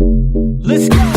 Let's go.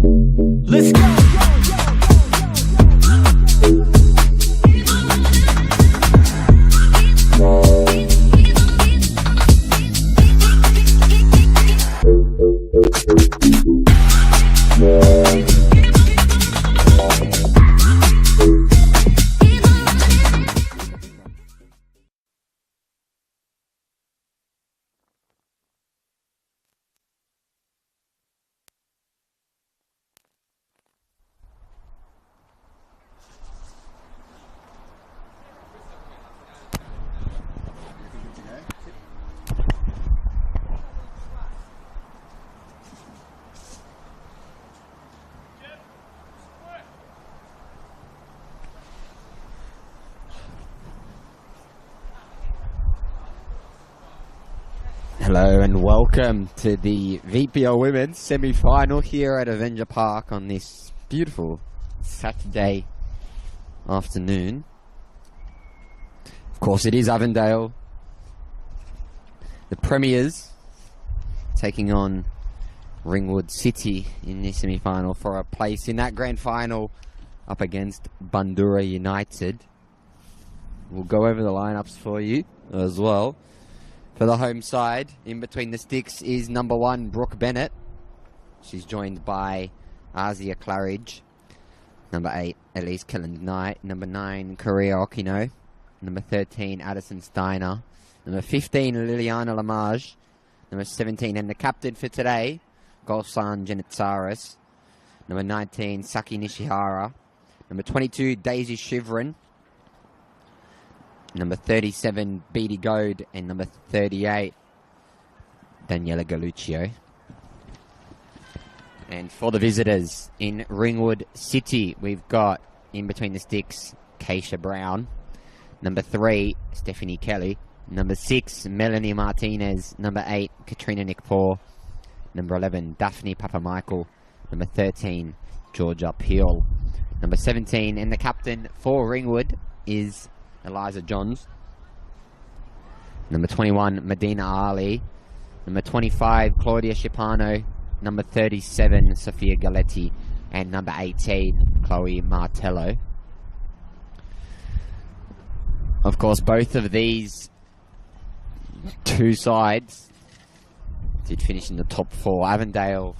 Let's go. Hello and welcome to the VPL Women's semi-final here at Avenger Park on this beautiful Saturday afternoon. Of course, it is Avondale, the Premiers, taking on Ringwood City in this semi-final for a place in that grand final up against Bandura United. We'll go over the lineups for you as well. For the home side, in between the sticks is number 1, Brooke Bennett. She's joined by Asia Claridge. Number 8, Elise Kelland-Knight. Number 9, Korea Okino. Number 13, Addison Steiner. Number 15, Liliana Lamage. Number 17, and the captain for today, Golsan Janitsaris. Number 19, Saki Nishihara. Number 22, Daisy Shivrin. Number 37, Beatty Goad, and number 38, Daniela Galuccio. And for the visitors in Ringwood City, we've got in between the sticks, Keisha Brown. Number 3, Stephanie Kelly. Number 6, Melanie Martinez. Number 8, Katrina Nickpaw. Number 11, Daphne Papamichael. Number 13, Georgia Peel. Number 17, and the captain for Ringwood is Eliza Johns. Number 21, Medina Ali. Number 25, Claudia Shipano. Number 37, Sophia Galetti. And number 18, Chloe Martello. Of course, both of these two sides did finish in the top 4. Avondale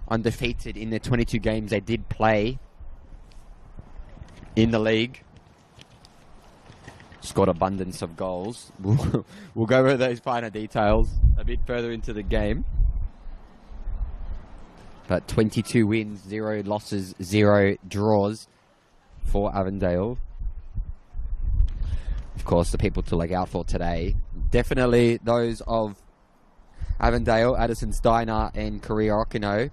undefeated in the 22 games they did play in the league. Scored abundance of goals. We'll go over those finer details a bit further into the game. But 22 wins, 0 losses, 0 draws for Avondale. Of course, the people to look out for today, definitely those of Avondale, Addison Steiner and Korea Okino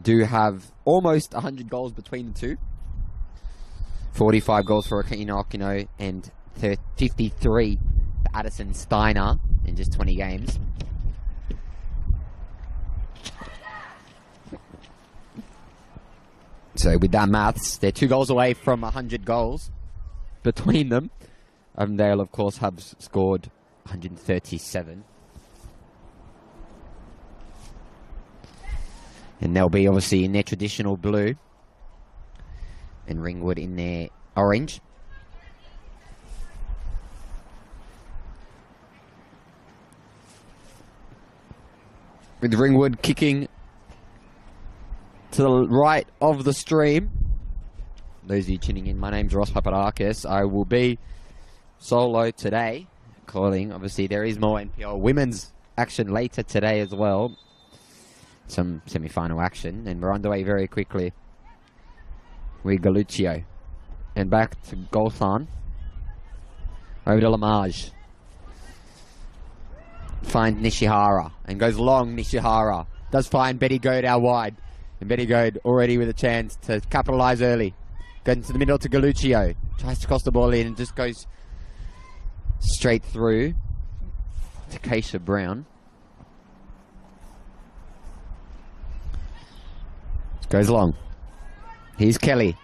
do have almost 100 goals between the two. 45 goals for Akina Okino and 53 for Addison Steiner in just 20 games. So with that maths, they're 2 goals away from 100 goals between them. Avondale, of course, have scored 137. And they'll be obviously in their traditional blue. And Ringwood in their orange. With Ringwood kicking to the right of the stream. Those of you tuning in, my name's Ross Papadakis. I will be solo today, calling. Obviously, there is more NPL women's action later today as well. Some semi-final action, and we're underway very quickly. With Galuccio. And back to Golsan. Over to Lamage. Finds Nishihara. And goes long, Nishihara. Does find Betty Goad out wide. And Betty Goad already with a chance to capitalise early. Goes into the middle to Galuccio. Tries to cross the ball in and just goes straight through to Keisha Brown. Goes long. Here's Kelly.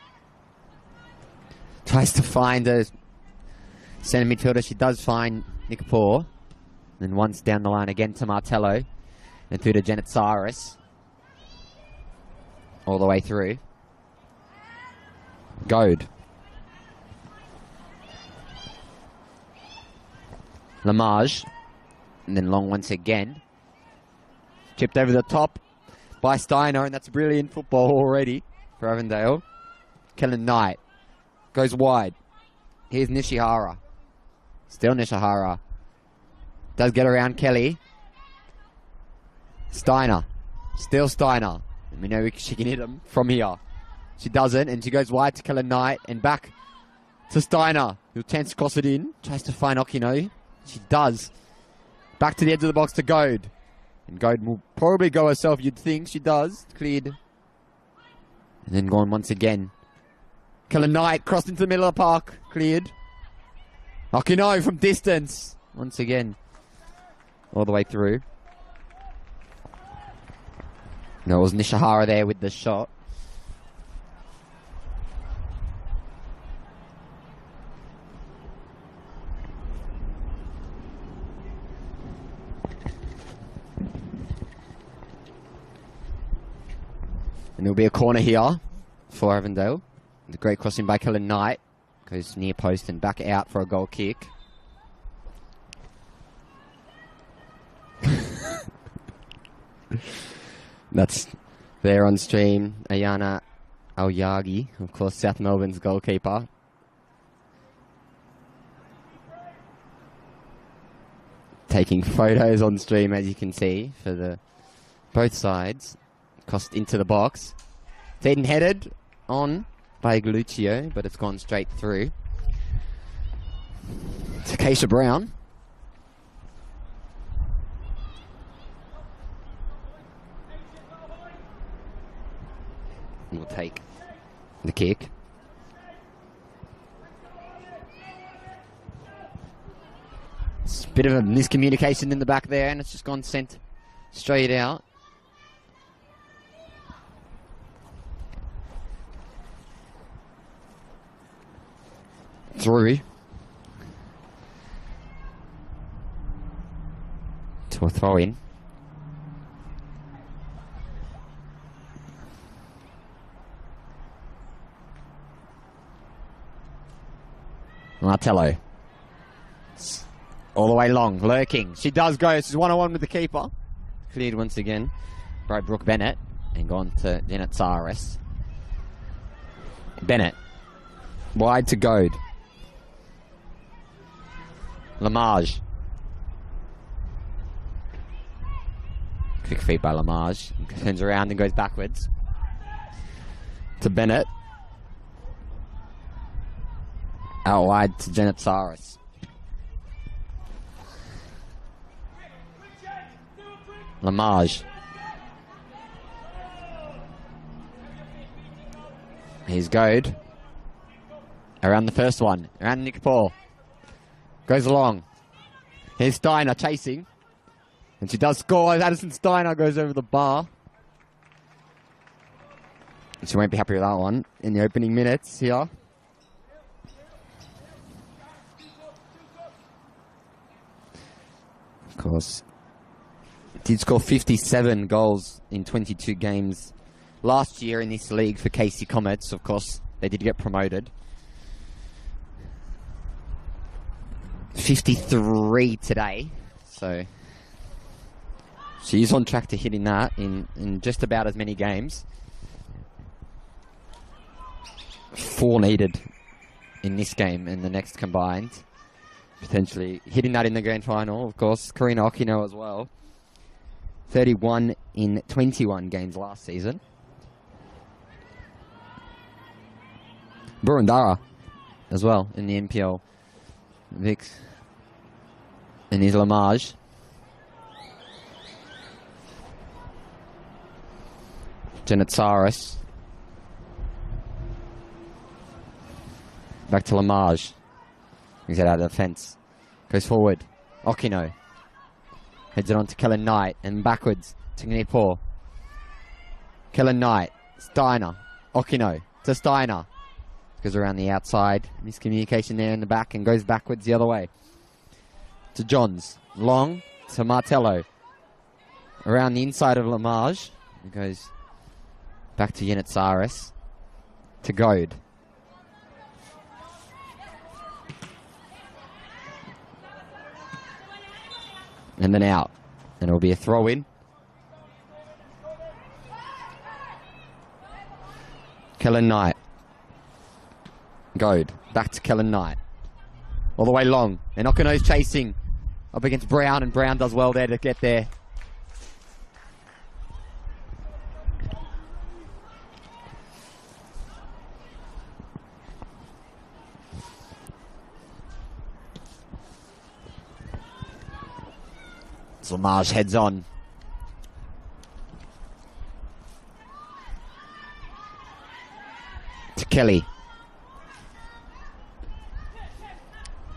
Tries to find a centre midfielder. She does find Nickpaw. Then once down the line again to Martello. And through to Janet Cyrus. all the way through. Goad. Lamage. And then long once again. Chipped over the top by Steiner, and that's brilliant football already for Avondale. Kellen Knight goes wide. Here's Nishihara. Still Nishihara. Does get around Kelly. Steiner. Still Steiner. And we know she can hit him from here. She doesn't, and she goes wide to Kellen Knight and back to Steiner. Who'll chance to cross it in. Tries to find Okino. She does. Back to the edge of the box to Goad. And Goad will probably go herself, you'd think. She does. Cleared. And then gone once again. Kellen Knight crossed into the middle of the park. Cleared. Okino from distance. Once again. All the way through. No, it was Nishihara there with the shot. And there'll be a corner here for Avondale. The great crossing by Kellen Knight. Goes near post and back out for a goal kick. That's there on stream. Ayana Aoyagi, of course, South Melbourne's goalkeeper. Taking photos on stream, as you can see, for the both sides. Crossed into the box. It's headed on by Galuccio, but it's gone straight through. To Keisha Brown. We'll take the kick. It's a bit of a miscommunication in the back there, and it's just gone sent straight out. Through to a throw in. Martello. All the way long, lurking. She does go. She's one-on-one with the keeper. Cleared once again by Brooke Bennett and gone to Janet Saris. Bennett. Wide to Goad. Lamage. Quick feed by Lamage. Turns around and goes backwards. To Bennett. Out wide to Janet Saris. Lamage. Here's Goad. Around the first one. Around Nick Paul. Goes along. Here's Steiner chasing. And she does score. Addison Steiner goes over the bar. She won't be happy with that one in the opening minutes here. Of course. Did score 57 goals in 22 games last year in this league for Casey Comets. Of course, they did get promoted. 53 today. So she's on track to hitting that in just about as many games. 4 needed in this game and the next combined. Potentially hitting that in the grand final. Of course, Karina Okino as well. 31 in 21 games last season. Burundara as well in the NPL. Vix. And his Lamage. Janet Saris. Back to Lamage. He's out of the fence. Goes forward. Okino. Heads it on to Kellen Knight. And backwards to Nipor. Kellen Knight. Steiner. Okino. To Steiner. Goes around the outside. Miscommunication there in the back. And goes backwards the other way. To Johns. Long. To Martello. Around the inside of Lamage. It goes Back to Yanitsaris. To Goad. And then out. And it'll be a throw in. Kellen Knight. Goad. Back to Kellen Knight. All the way long. And Okino's chasing up against Brown, and Brown does well there to get there. So Marsh heads on. To Kelly.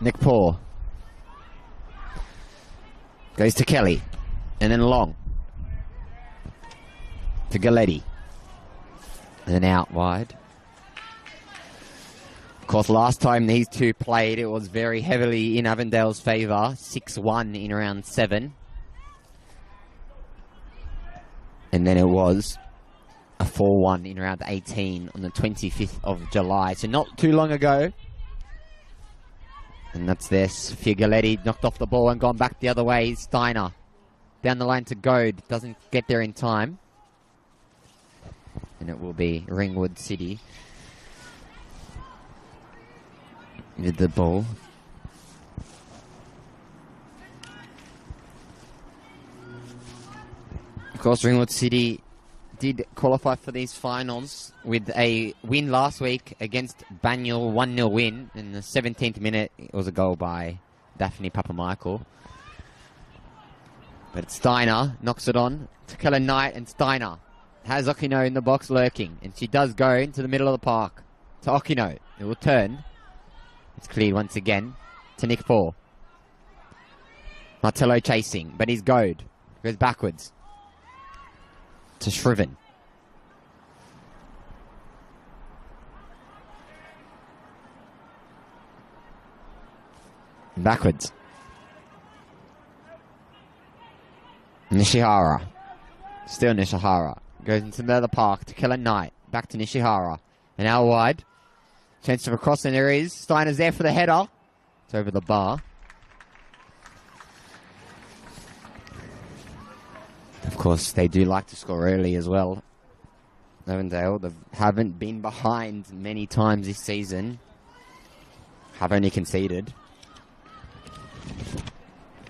Nick Paul. Goes to Kelly. And then long. To Galletti. And then out wide. Of course, last time these two played, it was very heavily in Avondale's favour. 6-1 in round 7. And then it was a 4-1 in round 18 on the 25th of July. So not too long ago. And that's this. Galletti knocked off the ball and gone back the other way. Steiner down the line to Goad. Doesn't get there in time. And it will be Ringwood City with the ball. Of course, Ringwood City did qualify for these finals with a win last week against Banyule, 1-0 win. In the 17th minute, it was a goal by Daphne Papamichael. But Steiner knocks it on to Kellen Knight, and Steiner has Okino in the box lurking. And she does go into the middle of the park to Okino. It will turn. It's cleared once again to Nick Paul. Martello chasing, but he's Goad. Goes backwards. To Shriven. Backwards. Nishihara. Still Nishihara. Goes into the other park to Kellen Knight. Back to Nishihara. And out wide. Chance of a cross, and there is. Steiner's there for the header. It's over the bar. Of course, they do like to score early as well. Avondale, they haven't been behind many times this season. Have only conceded.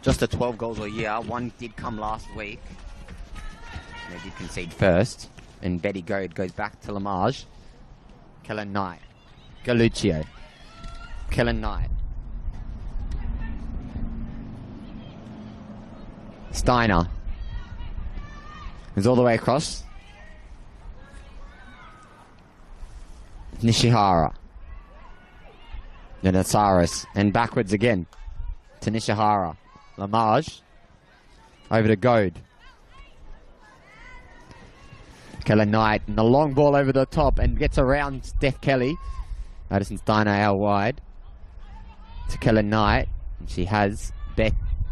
Just the 12 goals a year. One did come last week. They did concede first. And Betty Goad goes back to Lamage. Kellen Knight. Galuccio. Kellen Knight. Steiner. Is all the way across. Nishihara. Then Asaris. And backwards again. To Nishihara. Lamage. Over to Goad. Kellen Knight. And the long ball over the top. And gets around Steph Kelly. Madison Steiner out wide. To Kellen Knight. And she has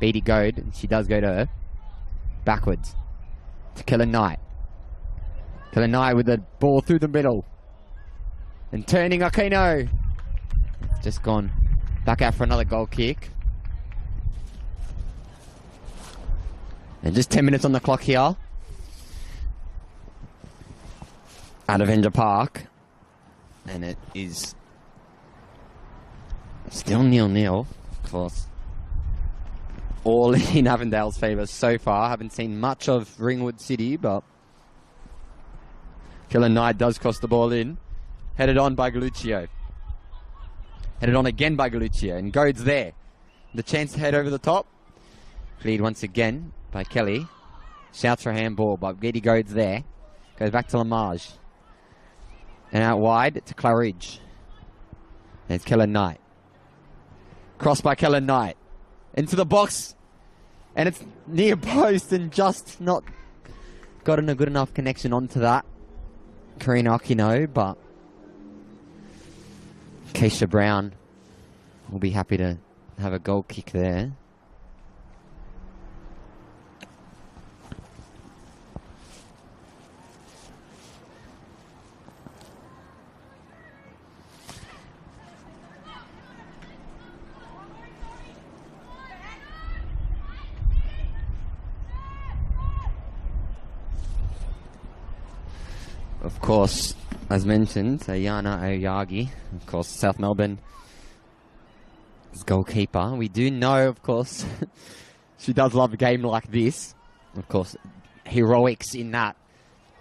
Beatty Goad. And she does go to her. Backwards. To Kellen Knight. Kellen Knight with the ball through the middle. And turning Okino. Just gone back out for another goal kick. And just 10 minutes on the clock here. At Avenger Park. And it is still 0-0. Of course. All in Avondale's favour so far. Haven't seen much of Ringwood City, but Kellen Knight does cross the ball in. Headed on by Galuccio. Headed on again by Galuccio. And Goad's there. The chance to head over the top. Cleared once again by Kelly. Shouts for a handball, but Getty Goad's there. Goes back to Lamage. And out wide to Claridge. And it's Kellen Knight. Crossed by Kellen Knight. Into the box. And it's near post and just not gotten a good enough connection onto that. Karina Okino, but Keisha Brown will be happy to have a goal kick there. Of course, as mentioned, Ayana Oyagi, of course, South Melbourne goalkeeper. We do know, of course, she does love a game like this. Of course, heroics in that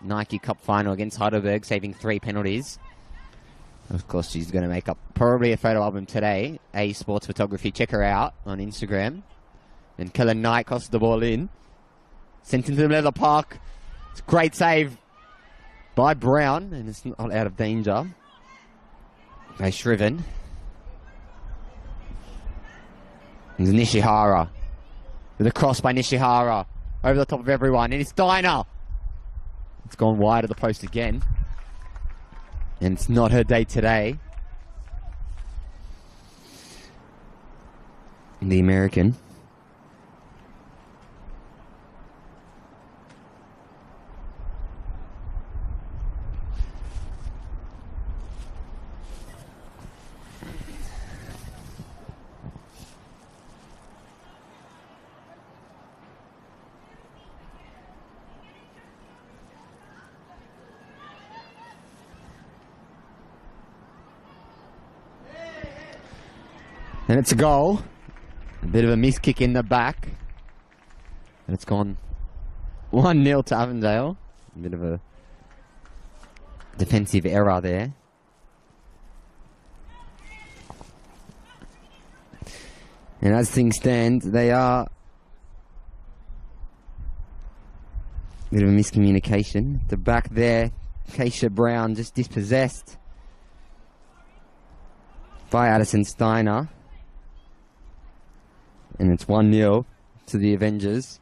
Nike Cup final against Heidelberg, saving 3 penalties. Of course, she's going to make up probably a photo album today. A Sports Photography. Check her out on Instagram. And Kellen Knight crosses the ball in. Sent into the middle of the park. It's a great save by Brown. And it's not out of danger by Shriven. And Nishihara. With a cross by Nishihara. Over the top of everyone. And it's Steiner. It's gone wide of the post again. And it's not her day today. The American. And it's a goal. A bit of a miss kick in the back. And it's gone 1-0 to Avondale. A bit of a defensive error there. And as things stand, they are a bit of a miscommunication. The back there, Keisha Brown just dispossessed by Addison Steiner. And it's 1-0 to the Avengers.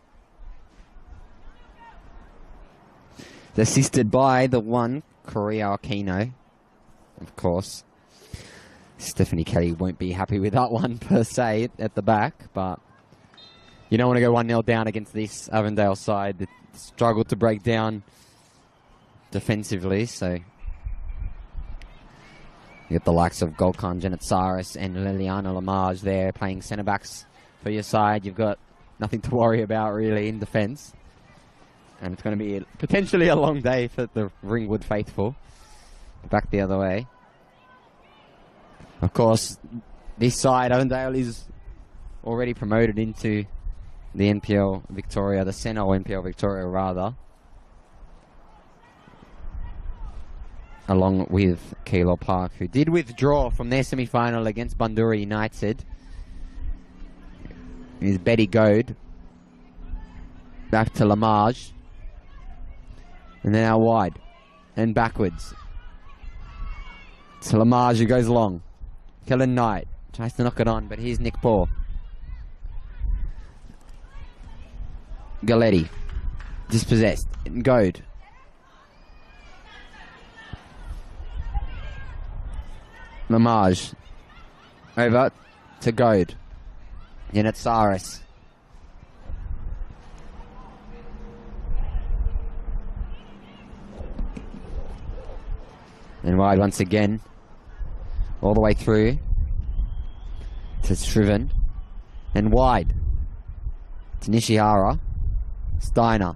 They're assisted by the one, Korea Aquino. Of course, Stephanie Kelly won't be happy with that one per se at the back, but you don't want to go 1-0 down against this Avondale side that struggled to break down defensively, so you get the likes of Golkan Janitsaris and Liliana Lamage there playing centre-backs for your side. You've got nothing to worry about really in defence. And it's going to be potentially a long day for the Ringwood faithful. Back the other way. Of course, this side, Avondale, is already promoted into the NPL Victoria, the Senno NPL Victoria rather. Along with Kilo Park, who did withdraw from their semi-final against Bandura United. Is Betty Goad. Back to Lamage. And then out wide. And backwards. To Lamage, who goes long. Kellen Knight tries to knock it on, but here's Nick Paul. Galletti. Dispossessed. And Goad. Lamage. Over to Goad. And it's Saris. And wide once again. All the way through. To Shriven. And wide. To Nishihara. Steiner.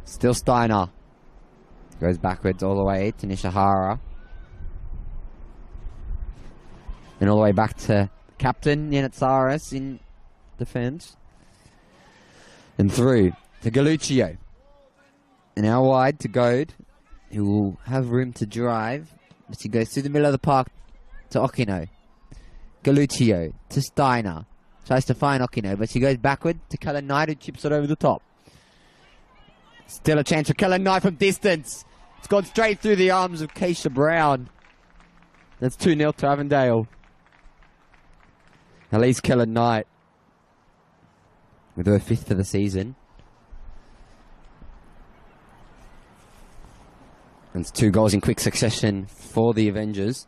Still Steiner. Goes backwards all the way to Nishihara. And all the way back to Captain Yanitsaris in defence. And through to Galuccio. And now wide to Goad, who will have room to drive. But he goes through the middle of the park to Okino. Galuccio to Steiner. Tries to find Okino, but she goes backward to Kellen Knight, who chips it over the top. Still a chance for Kellen Knight from distance. It's gone straight through the arms of Keisha Brown. That's 2-0 to Avondale. At least Kellen Knight with her 5th for the season. And it's 2 goals in quick succession for the Avengers.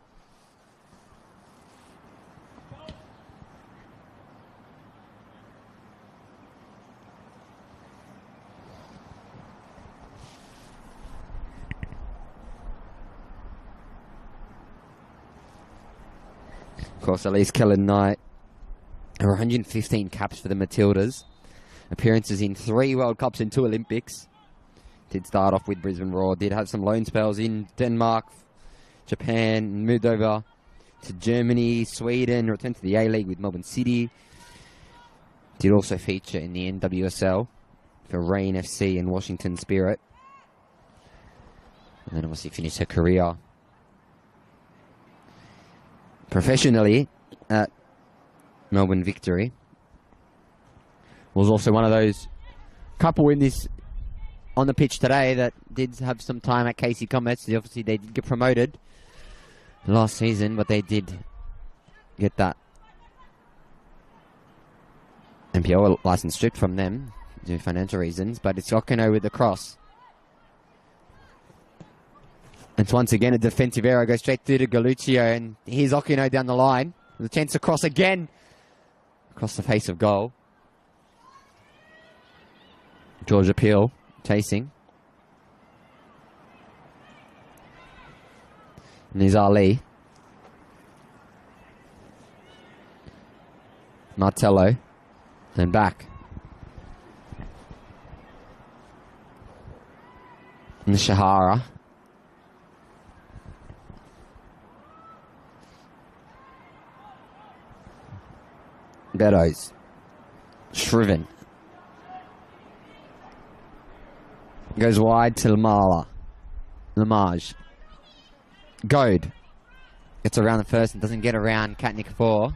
Of course, at least Kellen Knight. There were 115 caps for the Matildas. Appearances in 3 World Cups and 2 Olympics. Did start off with Brisbane Roar. Did have some loan spells in Denmark, Japan, moved over to Germany, Sweden, returned to the A-League with Melbourne City. Did also feature in the NWSL for Rain FC and Washington Spirit. And then obviously finished her career professionally at Melbourne Victory. Was also one of those couple in this on the pitch today that did have some time at KC Comets. Obviously they did get promoted last season, but they did get that NPL license stripped from them due to financial reasons. But it's Okino with the cross. It's once again a defensive error. Goes straight through to Galuccio, and here's Okino down the line. The chance to cross again. Across the face of goal. Georgia Peel chasing. And there's Ali. Martello. Then back. Nishihara. Beddoes. Shriven. Goes wide to Lamage. Goad. Gets around the first and doesn't get around Katnick 4.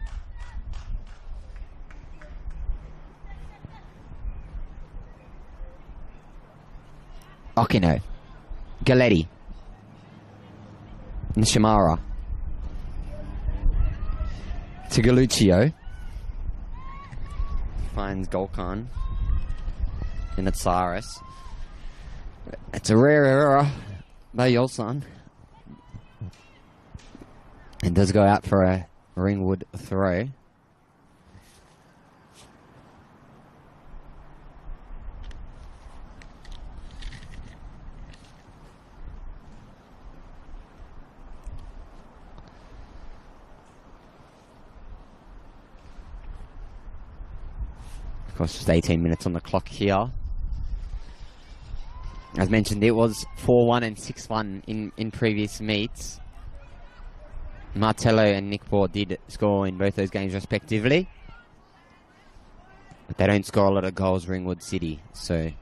Okino. Galetti. Nishimara. To Galuccio. Finds Golkan. And it's Cyrus. It's a rare error by Yolson. And does go out for a Ringwood throw. Of course, just 18 minutes on the clock here. As mentioned, it was 4-1 and 6-1 in previous meets. Martello and Nick Poor did score in both those games respectively. But they don't score a lot of goals, Ringwood City. So,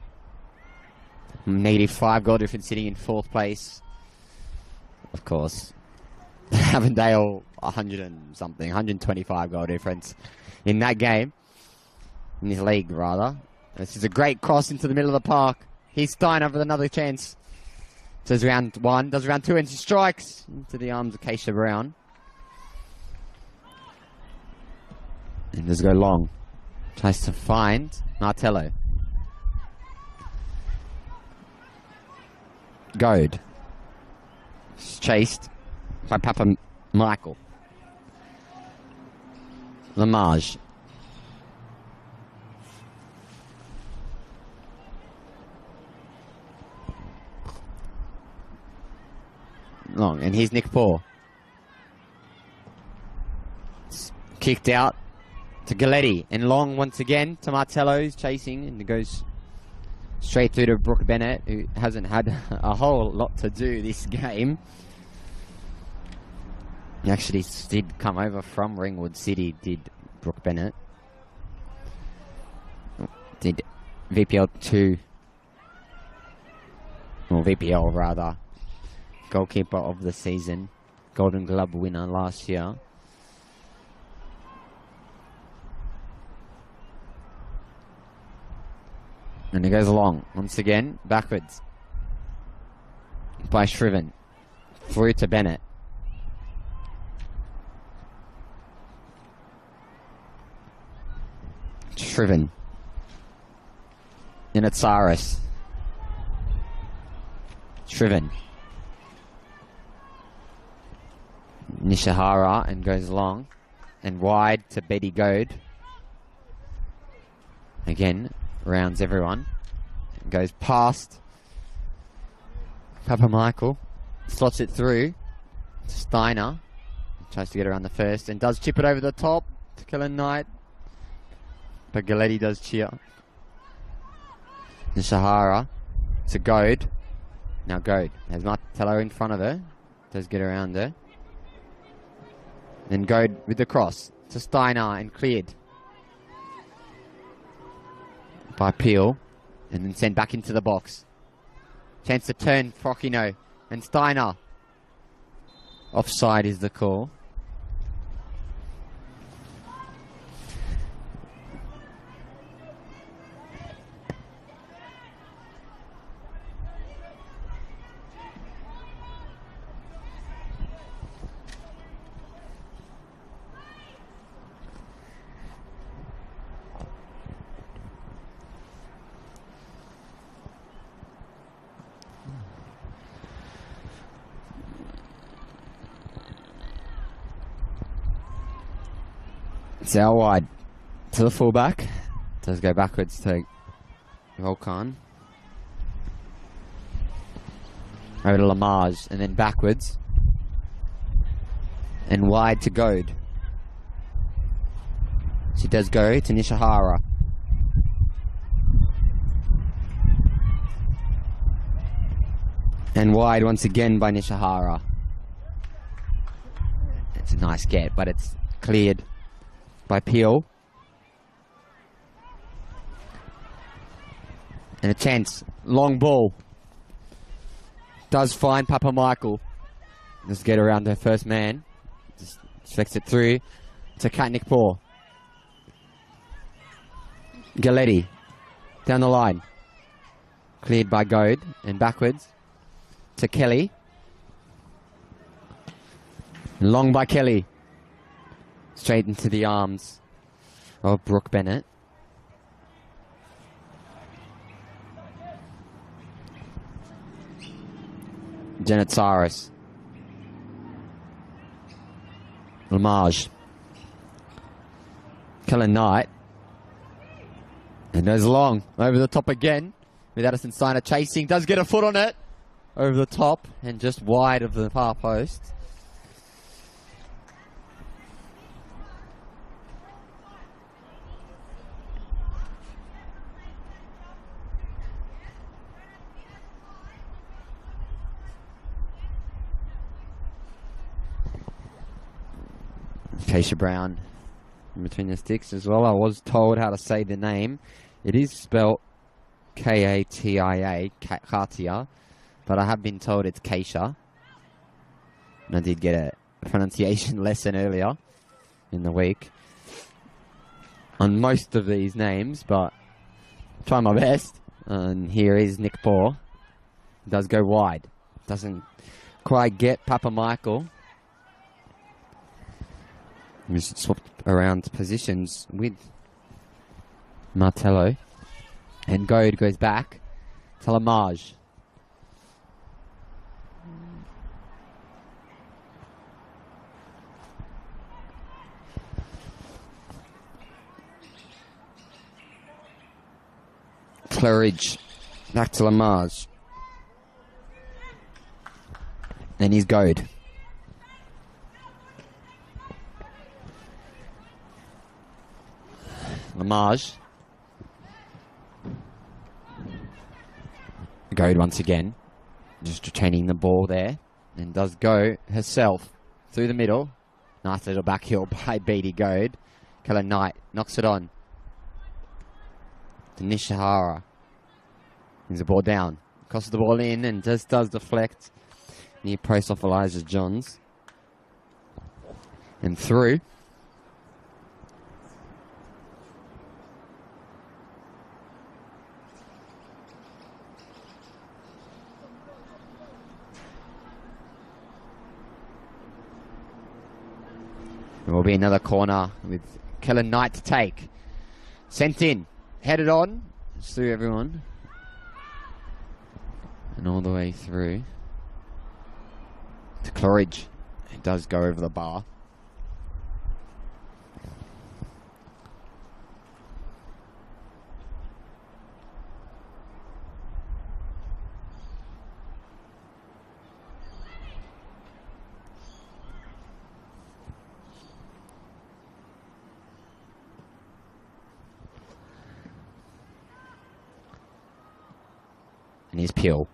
-5 goal difference sitting in 4th place. Of course, Avondale 100 and something, 125 goal difference in that game. In this league, rather. This is a great cross into the middle of the park. Here's Steiner with another chance. Does round 1, does round 2, and she strikes into the arms of Keisha Brown. And does go long. Tries to find Martello. Goad. Chased by Papa Michael. Lamage. Long, and here's Nick Poor. Kicked out to Galetti, and long once again to Martello's chasing, and it goes straight through to Brooke Bennett, who hasn't had a whole lot to do this game. He actually did come over from Ringwood City, did Brooke Bennett. Did VPL 2, or VPL rather. Goalkeeper of the season, Golden Glove winner last year. And it goes along once again, backwards by Shriven, through to Bennett. Shriven. In it's Cyrus. Shriven. Nishihara, and goes long and wide to Betty Goad. Again, rounds everyone. And goes past Papa Michael. Slots it through to Steiner. Tries to get around the first and does chip it over the top to Kellen Knight. But Galetti does cheer. Nishihara to Goad. Now Goad has Martello in front of her. Does get around her. Then Goad with the cross to Steiner and cleared by Peel. And then sent back into the box. Chance to turn Frochino and Steiner. Offside is the call. It's out wide to the fullback. Does go backwards to Volkan. Over to Lamage and then backwards. And wide to Goad. She does go to Nishihara. And wide once again by Nishihara. It's a nice get, but it's cleared by Peel. And a chance. Long ball. Does find Papa Michael. Let's get around her first man. Just flicks it through to Katnick Paw. Galetti. Down the line. Cleared by Goad. And backwards to Kelly. Long by Kelly. Straight into the arms of Brooke Bennett. Janet Cyrus. Lamage. Kellen Knight. And goes long. Over the top again. With Addison Steiner chasing. Does get a foot on it. Over the top. And just wide of the far post. Keisha Brown in between the sticks as well. I was told how to say the name. It is spelt Katia, Katia, but I have been told it's Keisha. And I did get a pronunciation lesson earlier in the week on most of these names, but try my best. And here is Nick Paw. Does go wide. Doesn't quite get Papa Michael. We should swap around positions with Martello. And Goad goes back to Lamage. Claridge back to Lamage. And he's Goad. Lamage. Goad once again. Just retaining the ball there. And does go herself through the middle. Nice little back heel by Beatty Goad. Kellen Knight knocks it on to Nishihara. Brings the ball down. Crosses the ball in and just does deflect near post off Elijah Johns. And through. There will be another corner with Kellen Knight to take. Sent in. Headed on. Just through everyone. And all the way through to Claridge. It does go over the bar. And here's Peel.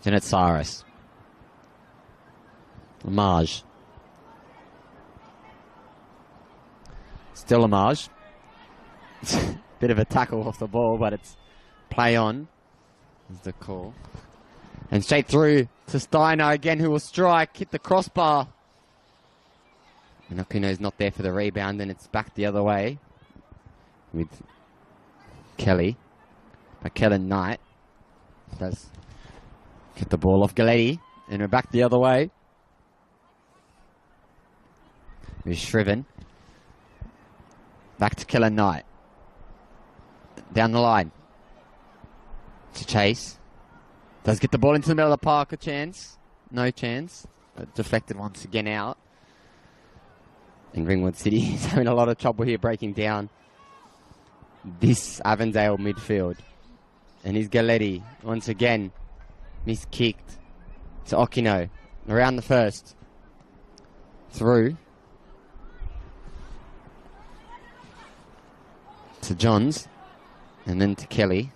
Janet Cyrus. Lamage. Still Lamage. Bit of a tackle off the ball, but it's play on. Is the call. And straight through to Steiner again, who will strike, hit the crossbar. And Okino's not there for the rebound, and it's back the other way with Kelly. But Kellen Knight does get the ball off Galetti, and we're back the other way with Shriven. Back to Kellen Knight. Down the line to Chase. Does get the ball into the middle of the park. A chance. No chance. Deflected once again out. And Ringwood City is having a lot of trouble here breaking down this Avondale midfield. And here's Galetti once again. Miskicked to Okino. Around the first. Through. To Johns. And then to Kelly.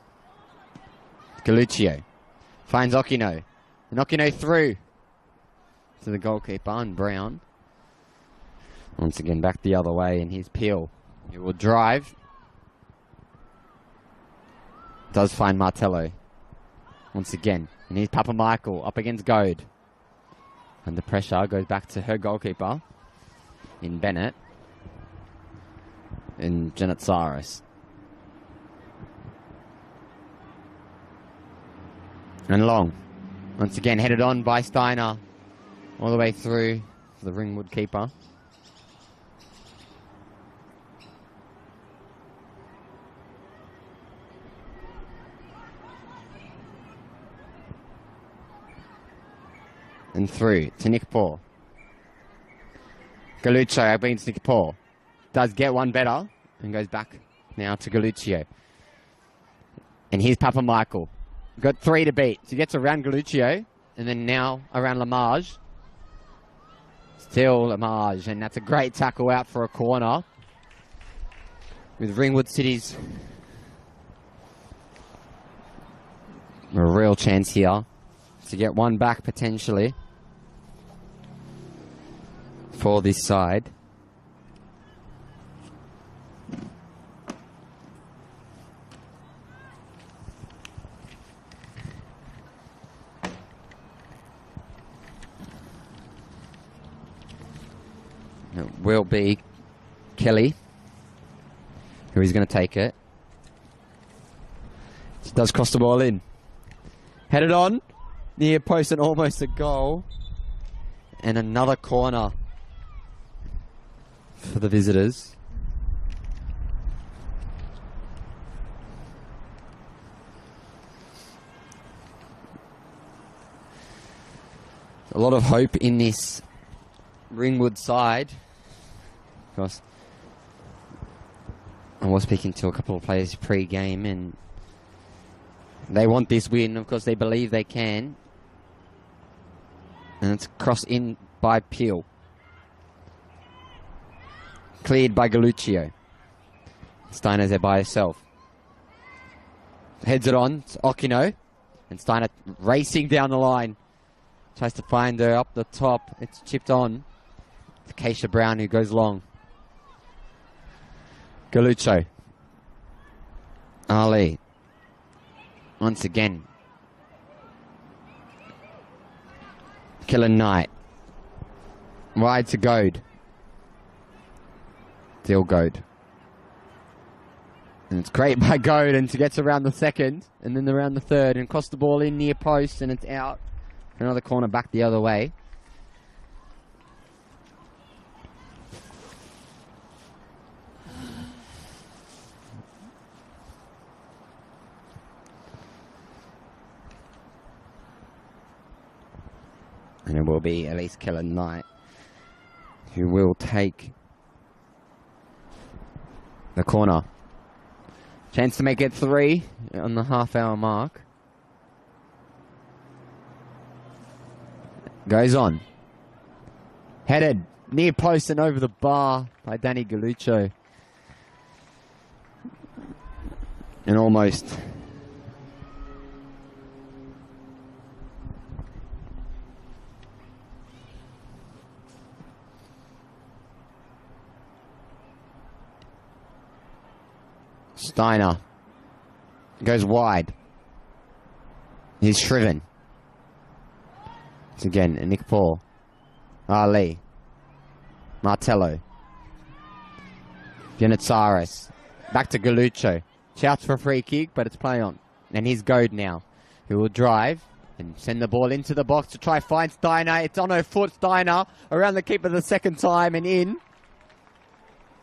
Galuccio. Finds Okino. And Okino through. To the goalkeeper and Brown. Once again back the other way. And here's Peel. He will drive. Does find Martello. Once again. And here's Papa Michael up against Goad. Under pressure. Goes back to her goalkeeper. In Bennett. And Janet Cyrus. And Long. Once again headed on by Steiner. All the way through to the Ringwood keeper. And through to Nick Paul. Galuccio against Nick Paul. Does get one better. And goes back now to Galuccio. And here's Papa Michael. Got 3 to beat. So he gets around Galuccio. And then now around Lamage. Still Lamage. And that's a great tackle out for a corner. With Ringwood City's a real chance here to get one back potentially for this side. It will be Kelly, who is going to take it. She does cross the ball in. Headed on, near post and almost a goal. And another corner for the visitors. A lot of hope in this Ringwood side. Of course, I was speaking to a couple of players pre-game and they want this win. Of course, they believe they can. And it's crossed in by Peel. Cleared by Galuccio. Steiner's there by herself. Heads it on. It's Okino. And Steiner racing down the line. Tries to find her up the top. It's chipped on. It's Keisha Brown who goes long. Galuccio. Ali. Once again. Killer Knight. Wide to Goad. Still Goad. And it's great by Goad and she gets around the second and then around the third and cross the ball in near post and it's out. Another corner back the other way. And it will be at least Killer Knight who will take the corner. Chance to make it 3 on the half-hour mark. Goes on. Headed Near post and over the bar by Danny Galuccio. And almost. Steiner goes wide. He's Shriven. It's again Nick Paul. Ali. Martello. Giannitsaris. Back to Galuccio. Shouts for a free kick, but it's play on. And here's Goad now, who will drive and send the ball into the box to try find Steiner. It's on her foot. Steiner around the keeper the second time and in.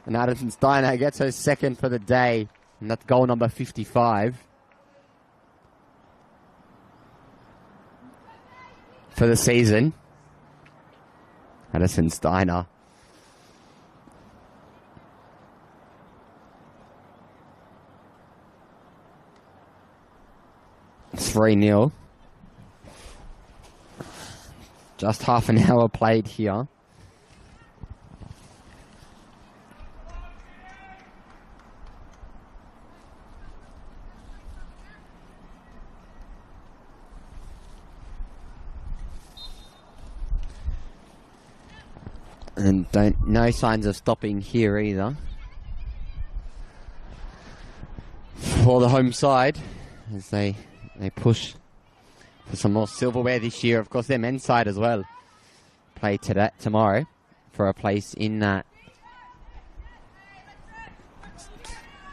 And Addison Steiner gets her second for the day. And that's goal number 55. For the season. Addison Steiner. It's 3-0. Just half an hour played here. And no signs of stopping here either. For the home side, as they push for some more silverware this year. Of course, their men's side as well play tomorrow for a place in that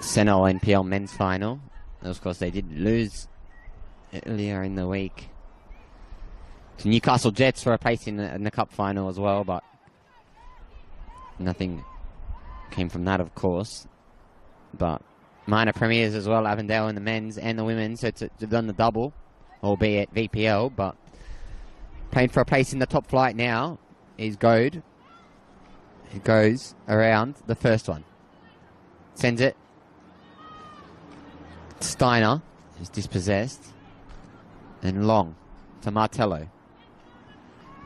Sentinel NPL men's final. And of course, they did lose earlier in the week to Newcastle Jets for a place in the cup final as well, but nothing came from that, of course. But minor premiers as well, Avondale in the men's and the women's, so it's done the double, albeit VPL, but playing for a place in the top flight now is Goad. It goes around the first one. Sends it. Steiner is dispossessed. And long to Martello.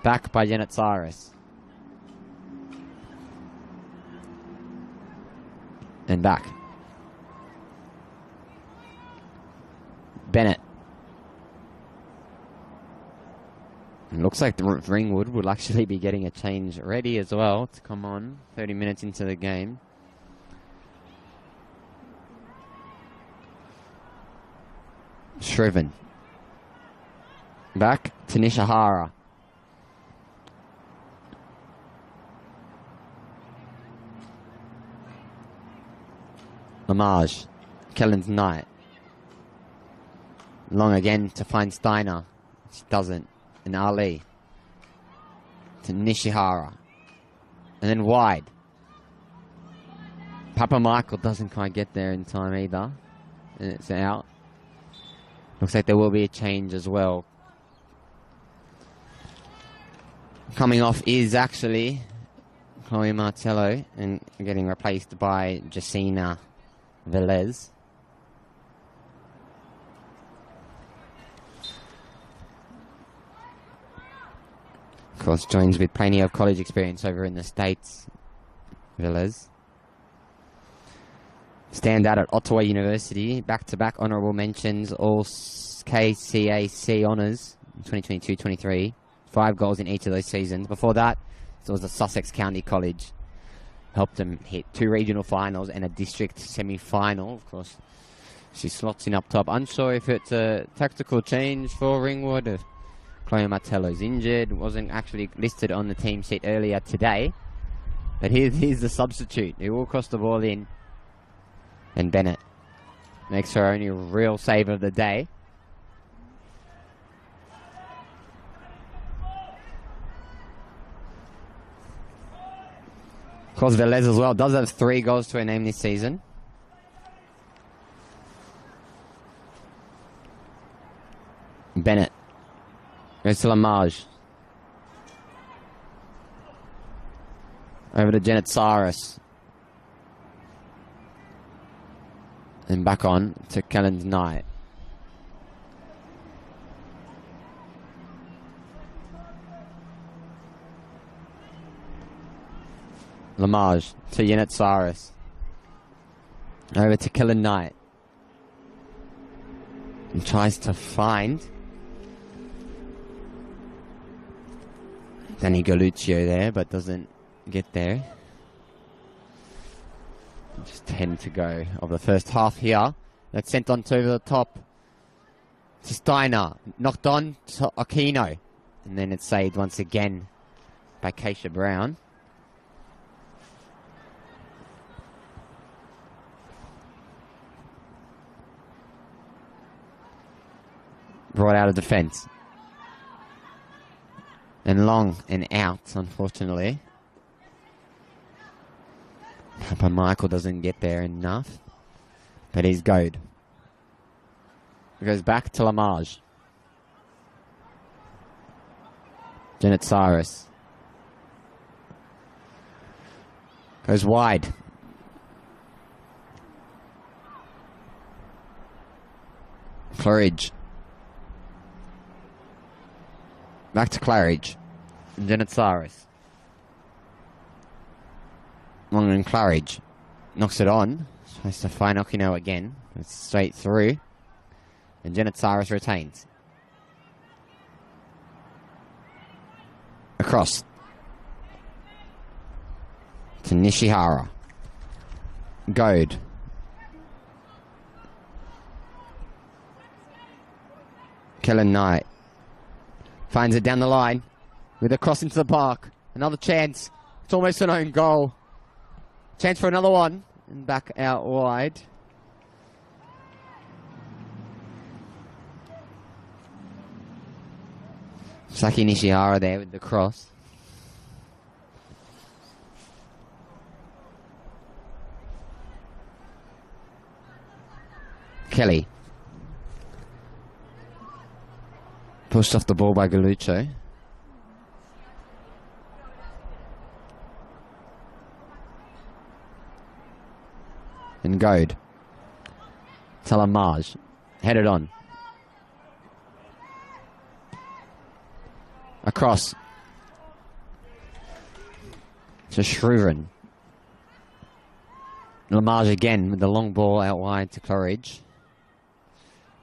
Back by Giannitsaris. And back. Bennett. It looks like the Ringwood will actually be getting a change ready as well to come on 30 minutes into the game. Shriven. Back to Nishihara. Lamage. Kellen's Knight. Long again to find Steiner. She doesn't. And Ali. To Nishihara. And then wide. Papa Michael doesn't quite get there in time either. And it's out. Looks like there will be a change as well. Coming off is actually Chloe Martello and getting replaced by Jacina Velez. Of course, joins with plenty of college experience over in the States, Velez. Stand out at Ottawa University, back-to-back honourable mentions, all KCAC honours, 2022-23. 5 goals in each of those seasons. Before that, it was the Sussex County College. Helped them hit 2 regional finals and a district semi-final. Of course, she slots in up top. Unsure if it's a tactical change for Ringwood. If Chloe Martello's injured, wasn't actually listed on the team sheet earlier today. But here's the substitute. He will cross the ball in. And Bennett makes her only real save of the day. Of course, Velez as well does have 3 goals to her name this season. Bennett. Goes to Lamage. Over to Giannitsaris. And back on to Kellen's Knight. Lamage to Yanitsaris. Over to Killer Knight. And tries to find Danny Galuccio there, but doesn't get there. Just 10 to go of the first half here. That's sent on to the top to Steiner. Knocked on to Aquino. And then it's saved once again by Keisha Brown. Brought out of defence. And long and out, unfortunately. Papa Michael doesn't get there enough. But he's goad. It goes back to Lamage. Janitsaris. Goes wide. Claridge. Back to Claridge. And Janitsaris. Long and Claridge. Knocks it on. Tries to find Okino again. It's straight through. And Janitsaris retains. Across. To Nishihara. Goad. Killer Knight. Finds it down the line. With a cross into the park. Another chance. It's almost an own goal. Chance for another one. And back out wide. Saki Nishihara there with the cross. Kelly. Pushed off the ball by Galuccio. And Goad. Talamaj. Headed on. Across. To Shreven. Lamage again with the long ball out wide to Claridge.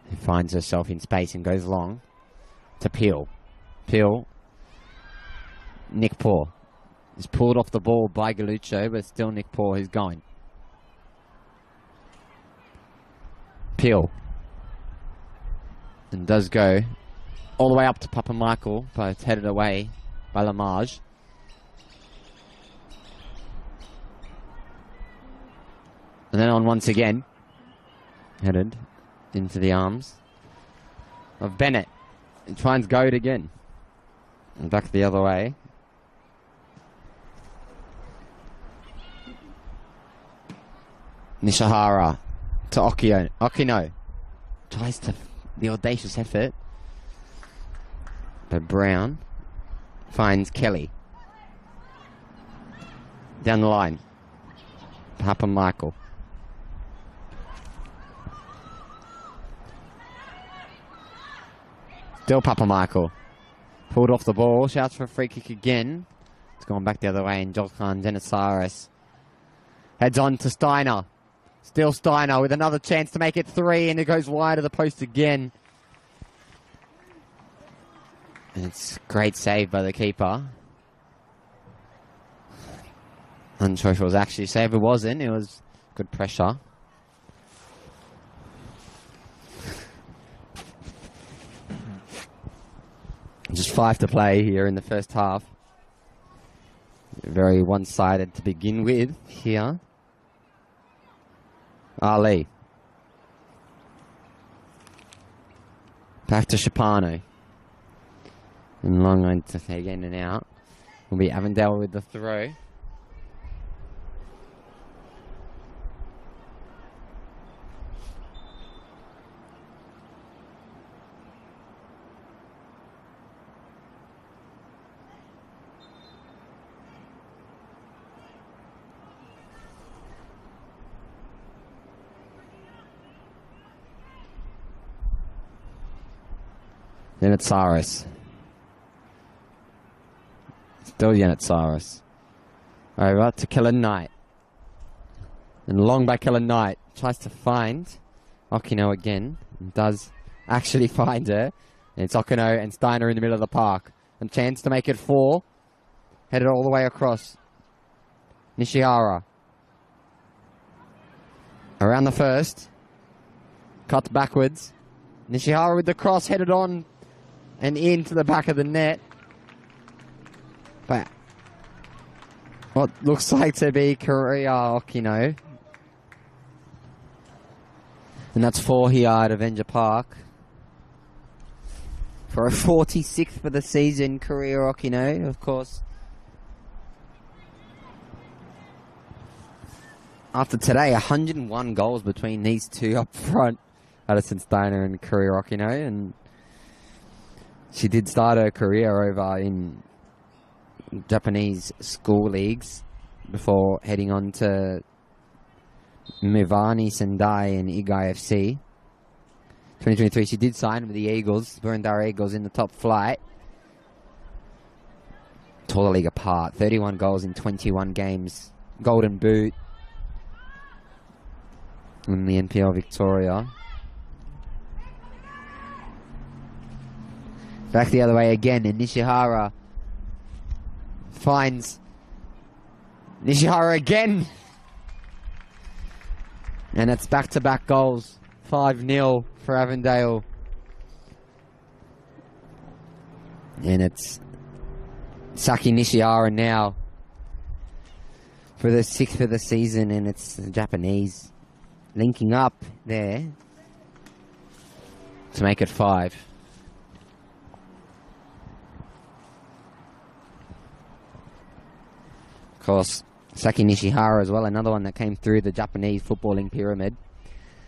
Who finds herself in space and goes long. To Peel. Peel. Nick Paw. Is pulled off the ball by Galuccio, but still Nick Paw who's going. Peel. And does go all the way up to Papa Michael, but it's headed away by Lamage. And then on once again. Headed into the arms of Bennett. And finds Goad again. And back the other way. Nishihara to Okino. Tries to the audacious effort. But Brown finds Kelly. Down the line. Papa Michael. Still Papa Michael. Pulled off the ball. Shouts for a free kick again. It's gone back the other way. And Jolkan Denisaris heads on to Steiner. Still Steiner with another chance to make it 3. And it goes wide of the post again. And it's a great save by the keeper. Unsure if it was actually a save. It wasn't. It was good pressure. Just 5 to play here in the first half. Very one-sided to begin with here. Ali. Back to Shapano. And long line to take in and out. Will be Avondale with the throw. Yanitsaris. Still Yanitsaris. Over to Kellen Knight. And long by Kellen Knight. Tries to find Okino again. And does actually find her. And it's Okino and Steiner in the middle of the park. A chance to make it 4. Headed all the way across. Nishihara. Around the first. Cut backwards. Nishihara with the cross headed on and into the back of the net. But what looks like to be Korea Okino. And that's 4 here at Avenger Park. For a 46th for the season, Korea Okino, of course. After today, 101 goals between these two up front. Addison Steiner and Korea Okino. And she did start her career over in Japanese school leagues before heading on to Mivani Sendai and Igai FC. 2023, she did sign with the Eagles, Burundara Eagles, in the top flight. Tore the league apart. 31 goals in 21 games. Golden Boot in the NPL Victoria. Back the other way again, and Nishihara finds Nishihara again. And it's back-to-back goals. 5-0 for Avondale. And it's Saki Nishihara now for the 6th of the season, and it's the Japanese linking up there to make it 5. Of course, Saki Nishihara as well, another one that came through the Japanese footballing pyramid.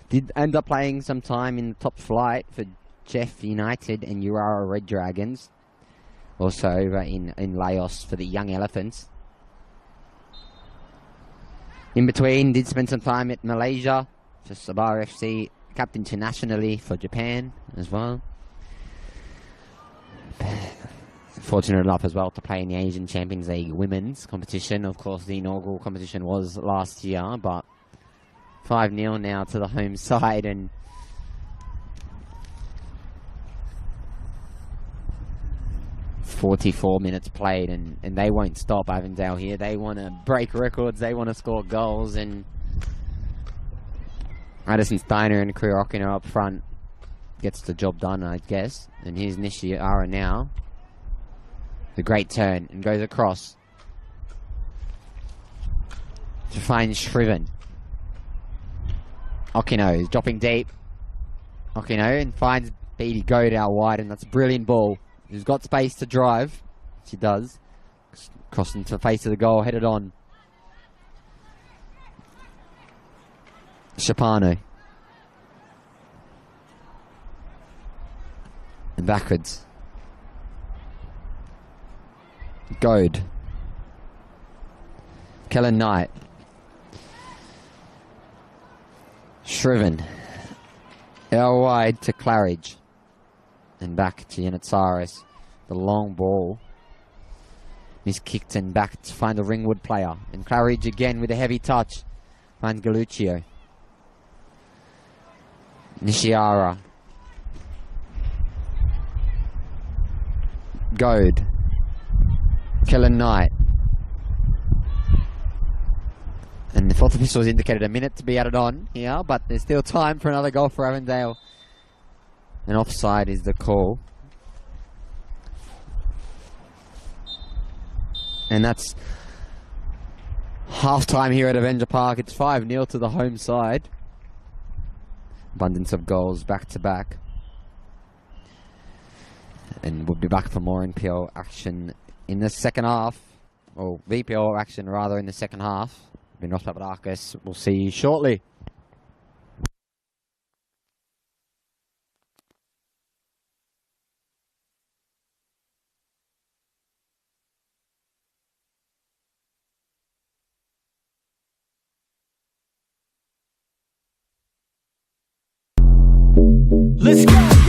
Did end up playing some time in the top flight for Jeff United and Urara Red Dragons. Also over in Laos for the Young Elephants. In between, did spend some time at Malaysia for Sabah FC, capped internationally for Japan as well. Fortunate enough as well to play in the Asian Champions League women's competition. Of course, the inaugural competition was last year, but 5-0 now to the home side, and .44 minutes played, and they won't stop. Avondale here. They want to break records. They want to score goals, and Addison Steiner and Korea Okino up front gets the job done, I guess. And here's Nishihara now. The great turn, and goes across to find Shriven. Okino is dropping deep. Okino and finds Beatty Goad out wide, and that's a brilliant ball. She's got space to drive. She does. Crossing to the face of the goal, headed on. Shapano. And backwards. Goad. Kellen Knight. Shriven. Out wide to Claridge. And back to Yanitsaris. The long ball. He's kicked and back to find the Ringwood player. And Claridge again with a heavy touch. Finds Galuccio. Nishihara. Goad. Kellen Knight. And the fourth official has indicated a minute to be added on here, but there's still time for another goal for Avondale. And offside is the call. And that's half-time here at Avenger Park. It's 5-0 to the home side. Abundance of goals back-to-back. And we'll be back for more NPL action in the second half. Or VPL action, rather, in the second half. Been Ross Papadakis. We'll see you shortly. Let's go!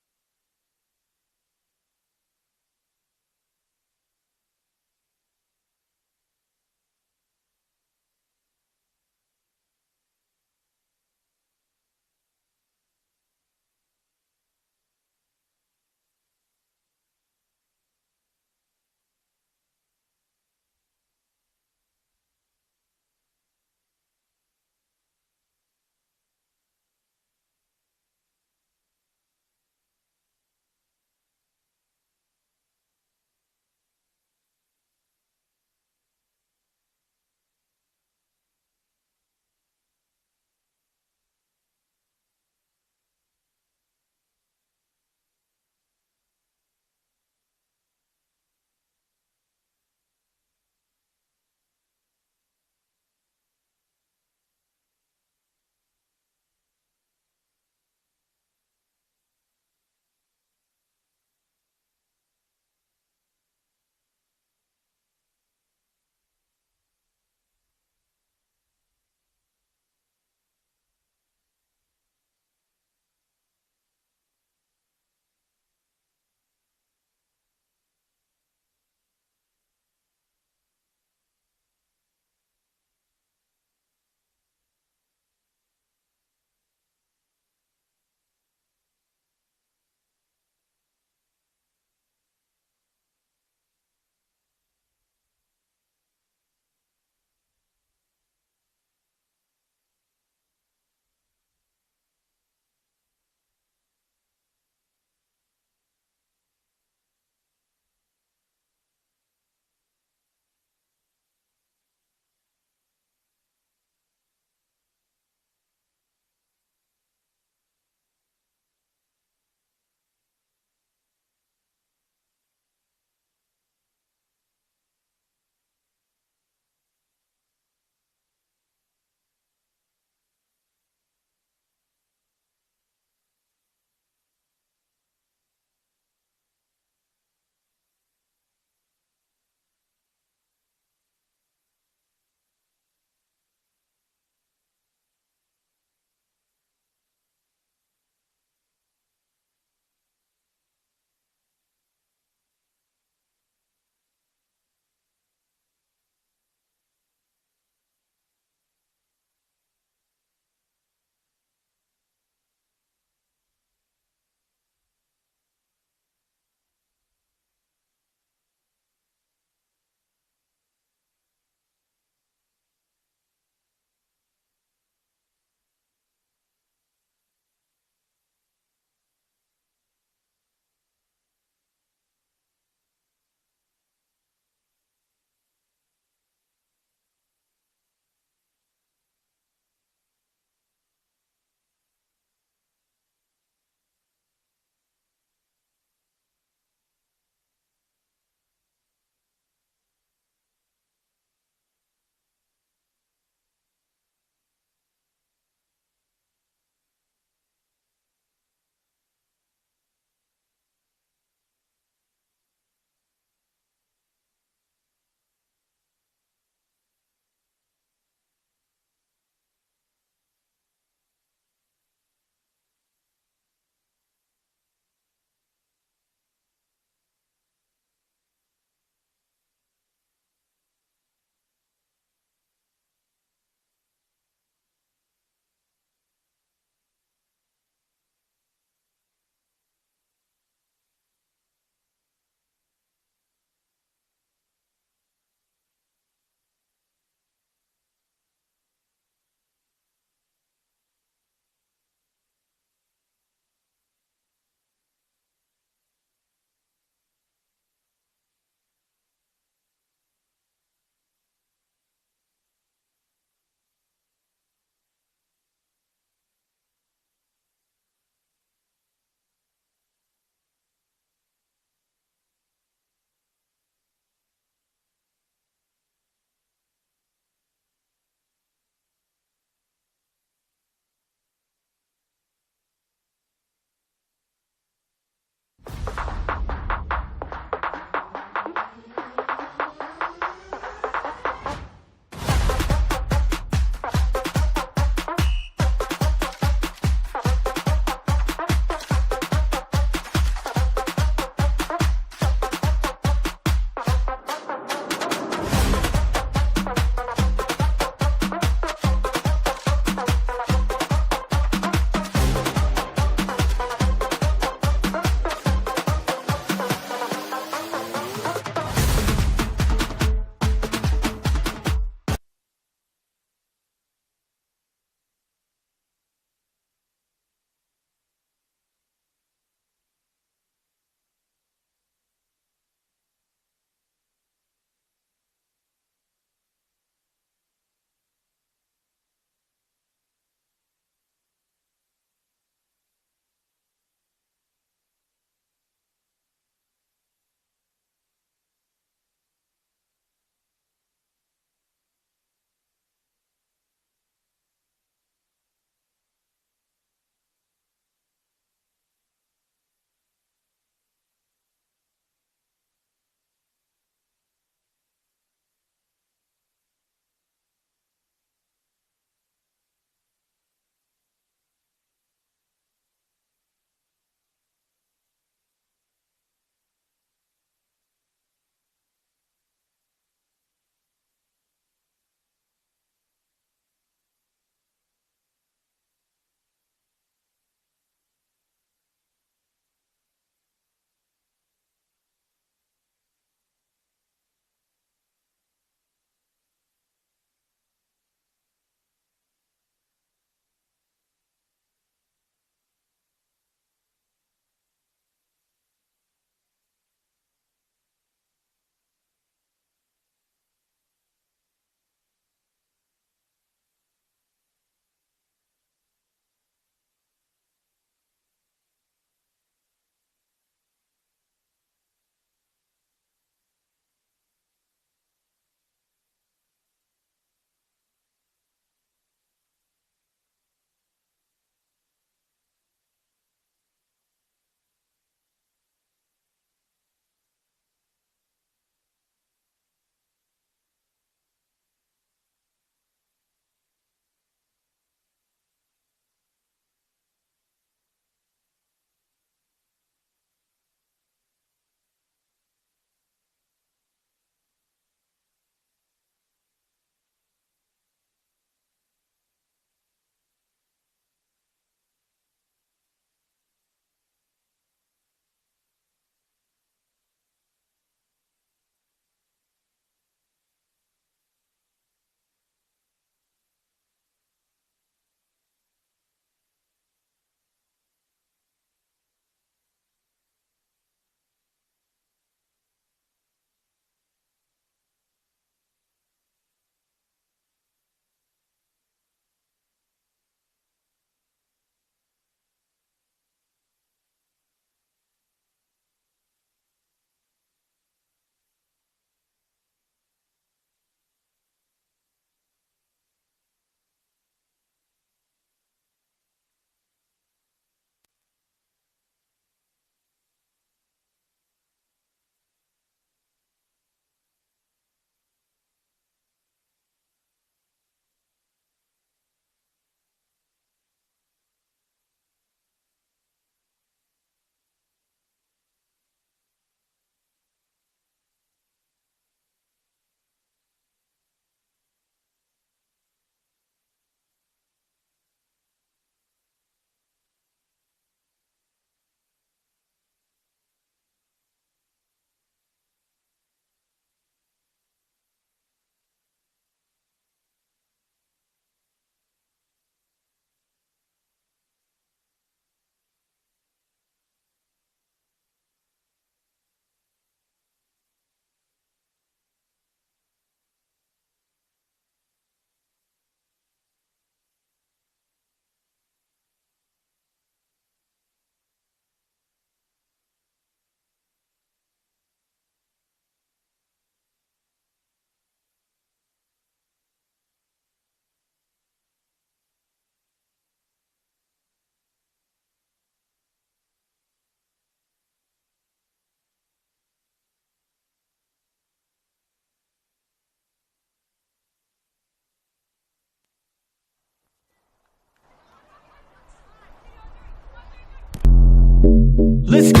Let's go.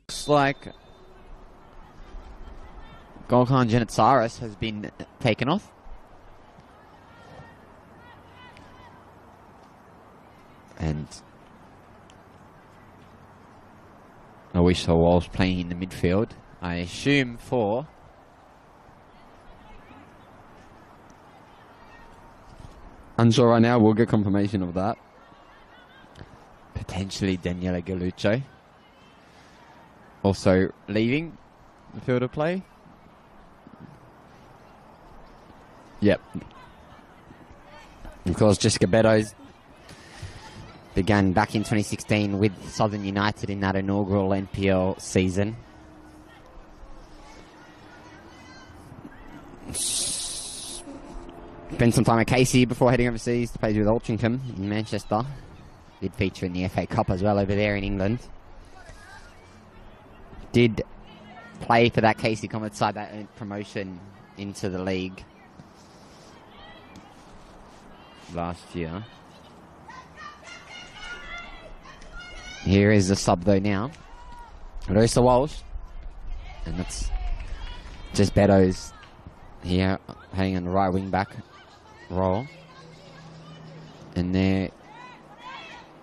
Looks like Golkan Janitsaris has been taken off. And I wish I was playing in the midfield. I assume for unsure right now. We'll get confirmation of that. Potentially Daniela Galuccio. Also leaving the field of play. Yep. Of course, Jessica Beddoes began back in 2016 with Southern United in that inaugural NPL season. Spent some time at Casey before heading overseas to play with Altrincham in Manchester. Did feature in the FA Cup as well over there in England. Did play for that Casey Comets side that earned promotion into the league last year. Here is the sub though now. Larissa Walsh. And that's just Beddoes here heading on the right wing back role. And there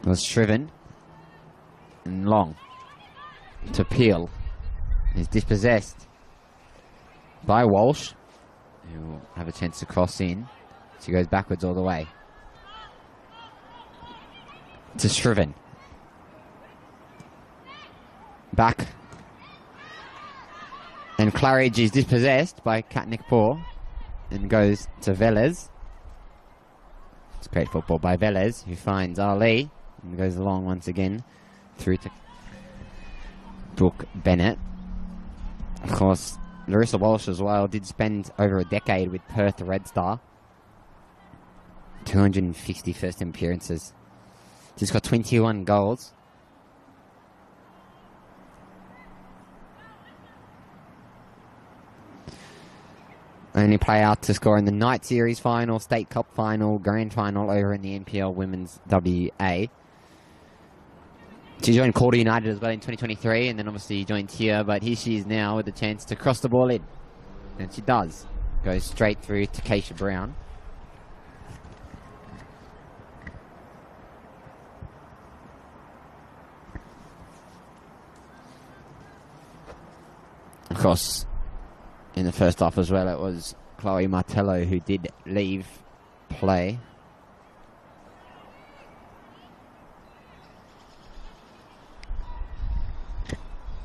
was Shriven and Long to Peel. Is dispossessed by Walsh, who will have a chance to cross in. She goes backwards all the way to Shriven. Back. And Claridge is dispossessed by Katnick Paul and goes to Velez. It's great football by Velez, who finds Ali and goes along once again through to Brooke Bennett. Of course, Larissa Walsh as well did spend over a decade with Perth Red Star. 250 first appearances. She's got 21 goals. Only play out to score in the Night Series final, State Cup final, Grand Final over in the NPL Women's WA. She joined Calder United as well in 2023 and then obviously joined here, but here she is now with a chance to cross the ball in. And she does. Goes straight through to Keisha Brown. Of course, in the first half as well, it was Chloe Martello who did leave play.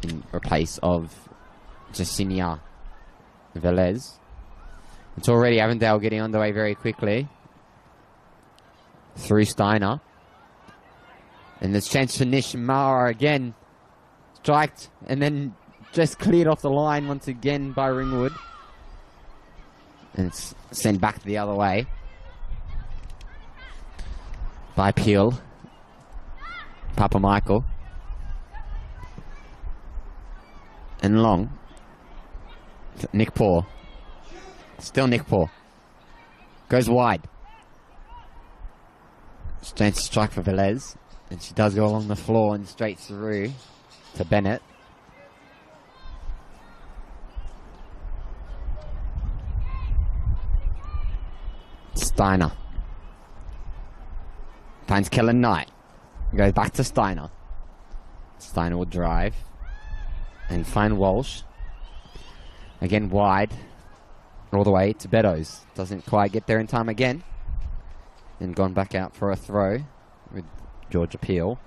In replace of Jacinia Velez. It's already Avondale getting underway very quickly. Through Steiner. And there's chance for Nish Mara again. Striked and then just cleared off the line once again by Ringwood. And it's sent back the other way by Peel. Papa Michael. And Long. Nick Paul. Still Nick Paul. Goes wide. Chance to strike for Velez. And she does go along the floor and straight through to Bennett. Steiner. Finds Kellen Knight. Goes back to Steiner. Steiner will drive. And find Walsh. Again wide. All the way to Beddoes. Doesn't quite get there in time again. And gone back out for a throw with Georgia Peel.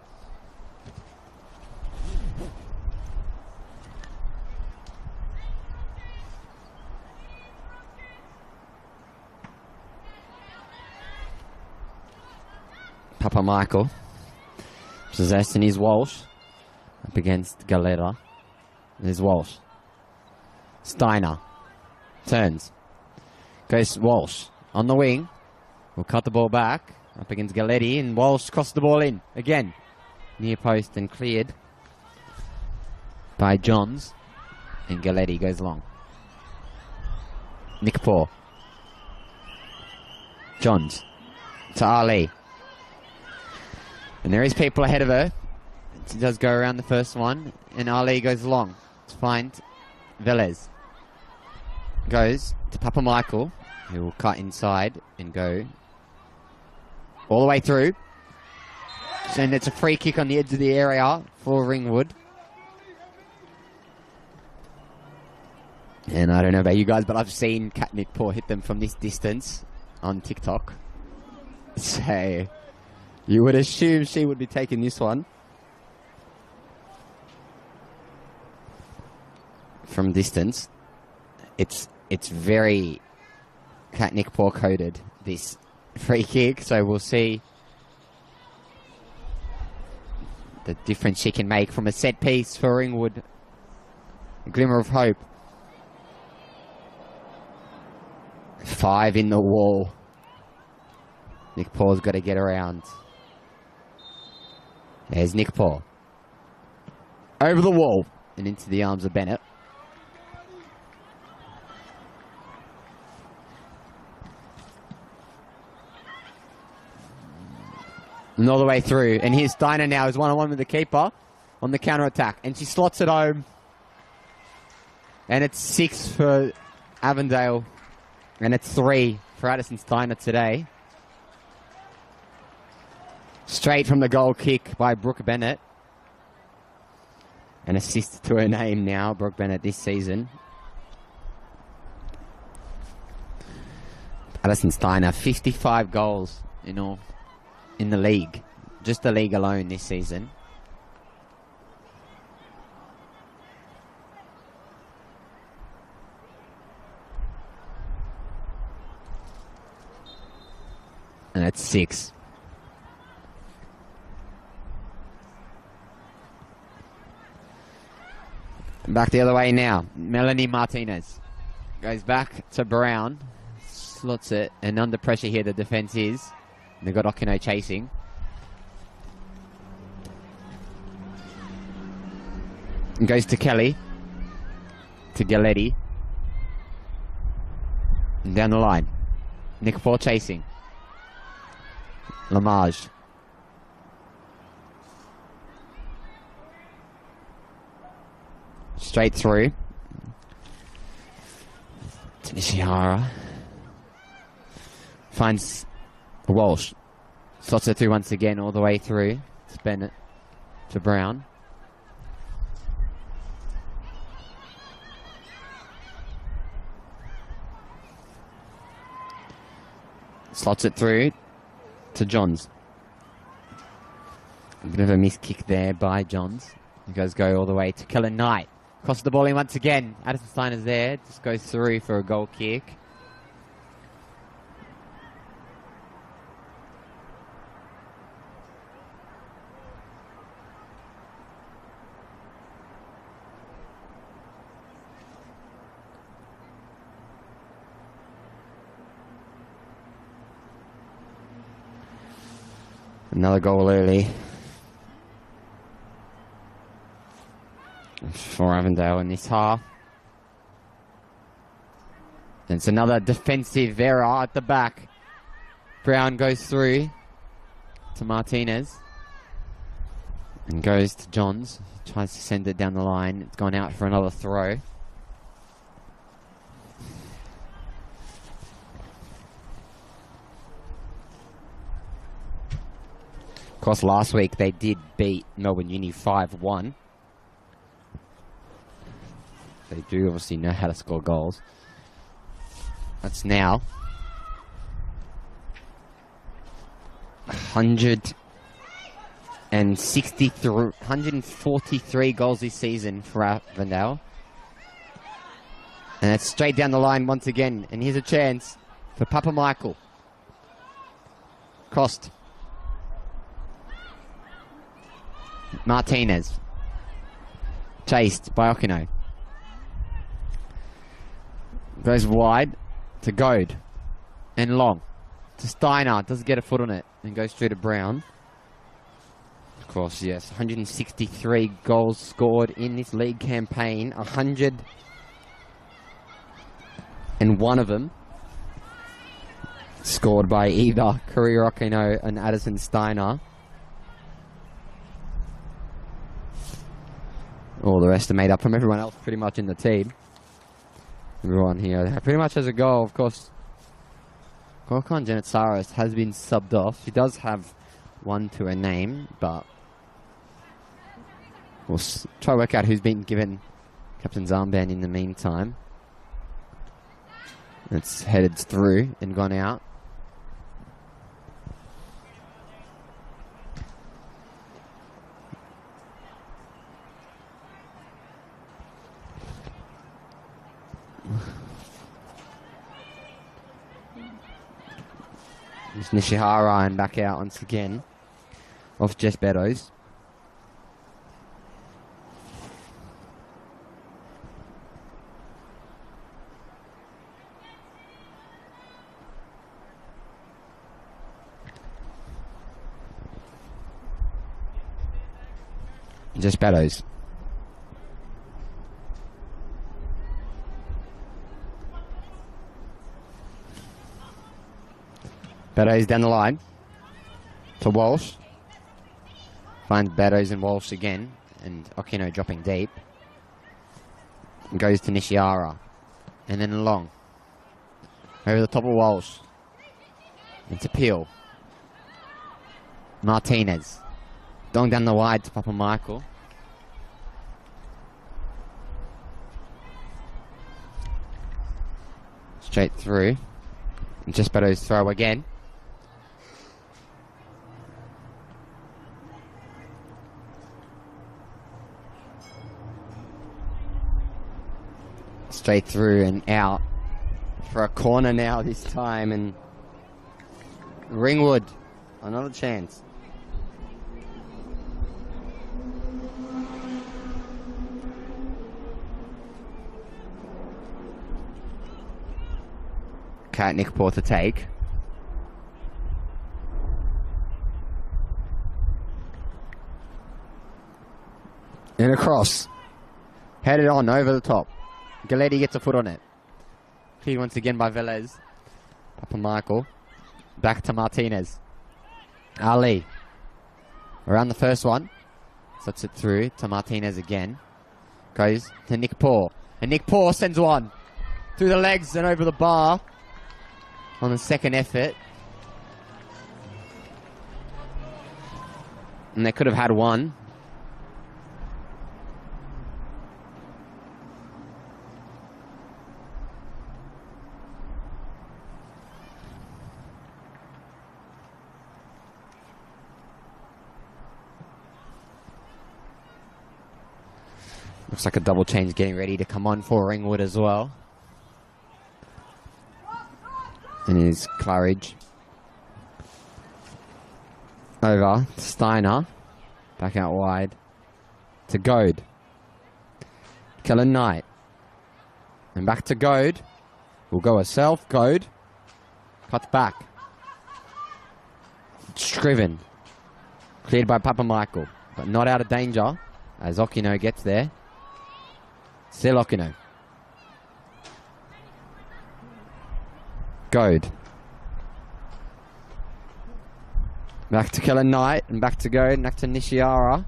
Papa Michael. Possessed and he's Walsh. Up against Galera. There's Walsh. Steiner. Turns. Goes Walsh. On the wing. will cut the ball back. Up against Galletti, and Walsh crosses the ball in. Again, near post and cleared by Johns. And Galletti goes long. Nick Paul. Johns to Ali. And there is people ahead of her. She does go around the first one. And Ali goes long to find Velez. Goes to Papa Michael, who will cut inside and go all the way through. And it's a free kick on the edge of the area for Ringwood. And I don't know about you guys, but I've seen Kat Nickpaw hit them from this distance on TikTok. So you would assume she would be taking this one from distance. It's very Kat Nickpaw coded, this free kick, so we'll see the difference she can make from a set piece for Ringwood. A glimmer of hope. 5 in the wall. Nick Paul's got to get around. There's Nick Paul. Over the wall and into the arms of Bennett. And all the way through. And here's Steiner now, who's one-on-one with the keeper on the counter-attack. And she slots it home. And it's 6 for Avondale. And it's 3 for Addison Steiner today. Straight from the goal kick by Brooke Bennett. An assist to her name now, Brooke Bennett, this season. Addison Steiner, 55 goals in all. In the league. Just the league alone this season. And that's 6. Back the other way now. Melanie Martinez goes back to Brown. Slots it. And under pressure here the defense is. They've got Okino chasing. And goes to Kelly. To Galletti. And down the line. Nick Paul chasing. Lamage. Straight through. To Nishihara. Finds Walsh. Slots it through once again all the way through. It's Bennett to Brown. Slots it through to Johns. A bit of a missed kick there by Johns. He goes all the way to Kellen Knight. Crosses the ball in once again. Addison Steiner's there. Just goes through for a goal kick. Another goal early for Avondale in this half. And it's another defensive error at the back. Brown goes through to Martinez. And goes to Johns. Tries to send it down the line. It's gone out for another throw. Of course, last week they did beat Melbourne Uni 5-1. They do obviously know how to score goals. That's now 143 goals this season for Avondale. And it's straight down the line once again. And here's a chance for Papa Michael. Crossed. Martinez. Chased by Okino. Goes wide to Goad. And long. to Steiner. Does get a foot on it and goes through to Brown. Of course, yes. 163 goals scored in this league campaign. 101 of them scored by either Kari Okino and Addison Steiner. All the rest are made up from everyone else pretty much in the team. Everyone here pretty much has a goal. Of course, Gorkon Janitsaris has been subbed off. She does have one to her name, but we'll try to work out who's been given captain's armband in the meantime. It's headed through and gone out. It's Nishihara and back out once again off Jess Beddoes. Jess Beddoes. Beddoes down the line to Walsh. Finds Beddoes and Walsh again. And Okino dropping deep. And goes to Nishiara. And then along. Over the top of Walsh. Into Peel. Martinez. Going down the wide to Papa Michael. Straight through. And just Beddoes throw again. Straight through and out for a corner now this time, and Ringwood another chance. Nick Paul to take. And across. Headed on over the top. Galetti gets a foot on it. Cleared once again by Velez. Papa Michael. Back to Martinez. Ali. Around the first one. Sluts it through to Martinez again. Goes to Nick Paul. And Nick Paul sends one. Through the legs and over the bar. On the second effort. And they could have had one. Looks like a double change getting ready to come on for Ringwood as well. And here's Claridge. Over to Steiner. Back out wide. To Goad. Kellen Knight. And back to Goad. Will go herself. Goad. Cuts back. Scriven. Cleared by Papa Michael. But not out of danger. As Okino gets there. Still Okino. Goad. Back to Kellen Knight. And back to Goad. And back to Nishiara.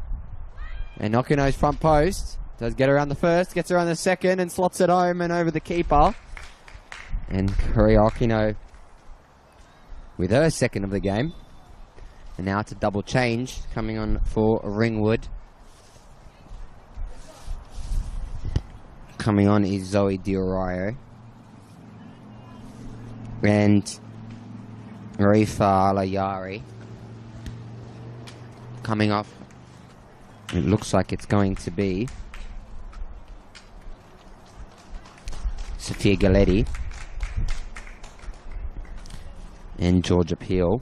And Okino's front post. Does get around the first. Gets around the second. And slots it home and over the keeper. And Kari Okino with her second of the game. And now it's a double change coming on for Ringwood. Coming on is Zoe Diorio. And Marifa Alayari. Coming off. It looks like it's going to be Sophia Galetti. And Georgia Peel.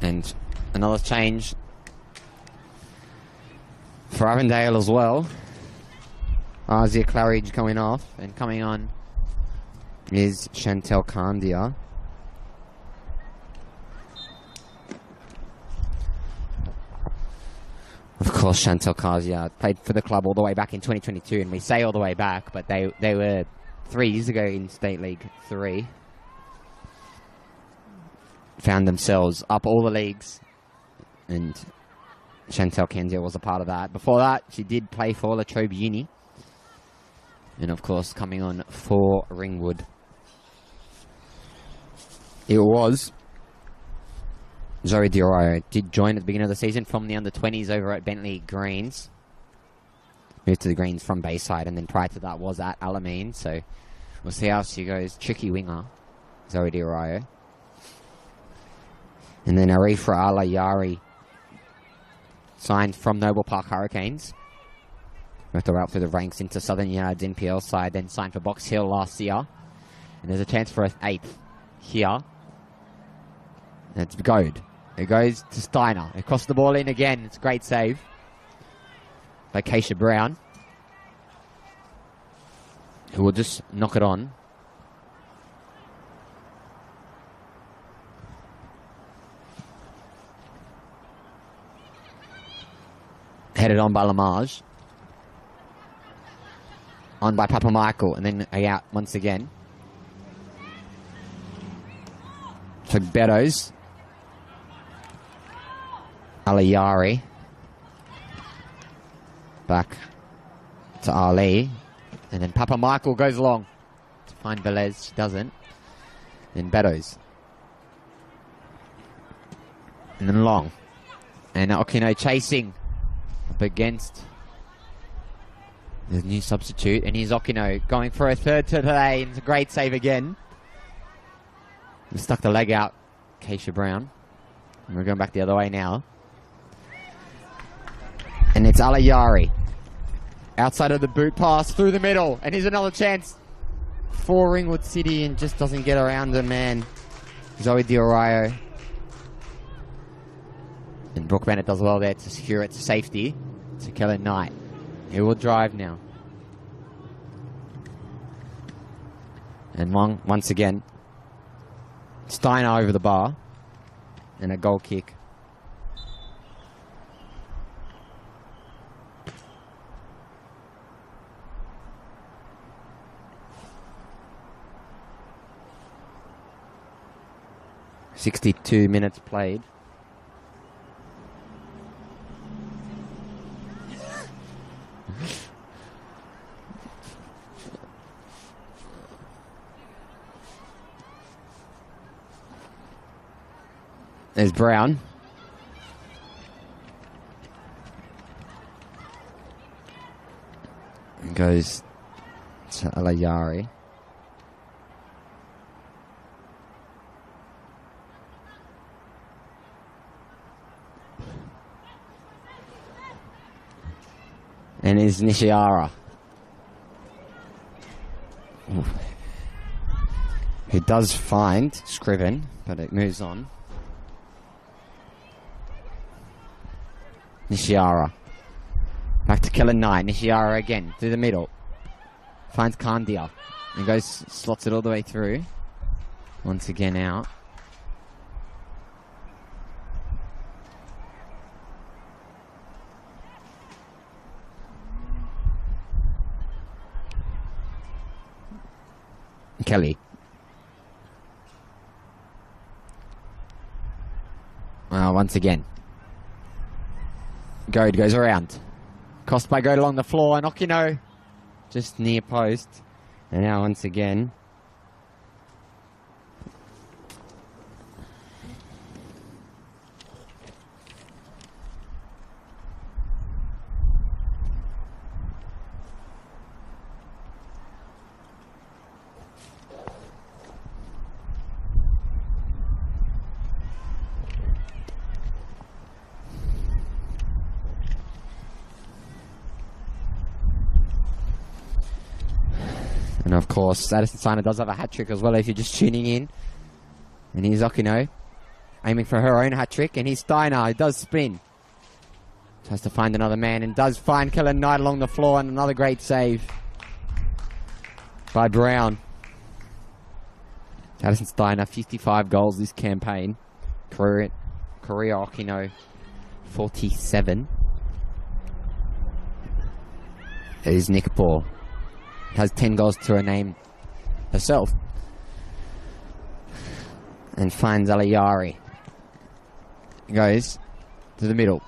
And another change for Avondale as well. Azia Claridge coming off, and coming on is Chantel Kandia. Of course, Chantel Kandia played for the club all the way back in 2022, and we say all the way back, but they were 3 years ago in State League 3. Found themselves up all the leagues, and Chantel Kandia was a part of that. Before that, she did play for Latrobe Uni, and of course, coming on for Ringwood. It was Zoe Diorio. Did join at the beginning of the season from the under-20s over at Bentley Greens. Moved to the Greens from Bayside, and then prior to that was at Alameen. So we'll see how she goes. Tricky winger, Zoe Diorio. And then Arifa Alayari signed from Noble Park Hurricanes. Worked her out through the ranks into Southern United's NPL side, then signed for Box Hill last year. And there's a chance for an 8th here. And it's Goad. It goes to Steiner. It crosses the ball in again. It's a great save by Keisha Brown, who will just knock it on. Headed on by Lamage. On by Papa Michael, and then out once again. To Beddoes. Alayari. Back to Ali. And then Papa Michael goes along to find Velez. She doesn't. Then Beddoes. And then Long. And Okino chasing up against the new substitute. And here's Okino going for a third today. And it's a great save again. We stuck the leg out, Keisha Brown. And we're going back the other way now. And it's Alayari. Outside of the boot pass through the middle. And here's another chance for Ringwood City, and just doesn't get around the man, Zoe Diorio. And Brooke Bennett does well there to secure it to safety to Kellen Knight. He will drive now. And Long, once again, Steiner over the bar. And a goal kick. .62 minutes played. There's Brown. And goes to Alayari. And is Nishiara, who does find Scriven, but it moves on. Nishiara. Back to Kellen Knight. Nishiara again, through the middle. Finds Kandia. And goes, slots it all the way through. Once again out. Kelly. Once again. Goad goes around. Crossed by Goad along the floor, and Okino just near post. And now once again. And of course, Addison Steiner does have a hat-trick as well if you're just tuning in. And here's Okino aiming for her own hat-trick. And here's Steiner, he does spin. Tries to find another man and does find Kellen Knight along the floor, and another great save by Brown. Addison Steiner, 55 goals this campaign. Career Okino, 47. It is Nickapore. Has 10 goals to her name herself. And finds Alayari. Goes to the middle.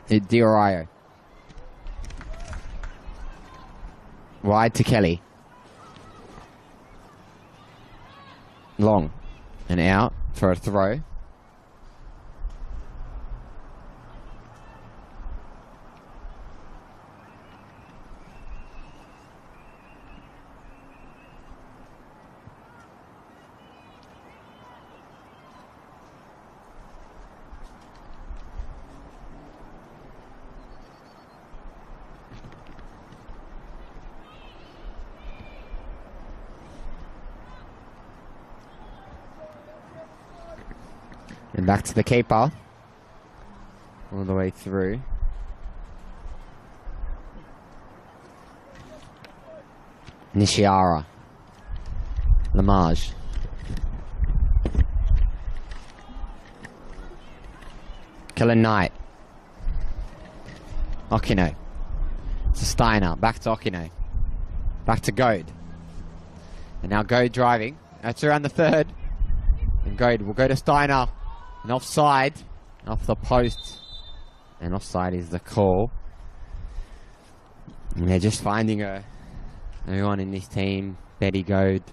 Diorio. Wide to Kelly. Long. And out for a throw. And back to the keeper. All the way through. Nishiara. Lamage. Kellen Knight. Okino. To Steiner. Back to Okino. Back to Goad. And now Goad driving. That's around the third. And Goad will go to Steiner. And offside, off the post, and offside is the call. And they're just finding everyone in this team, Betty Goad,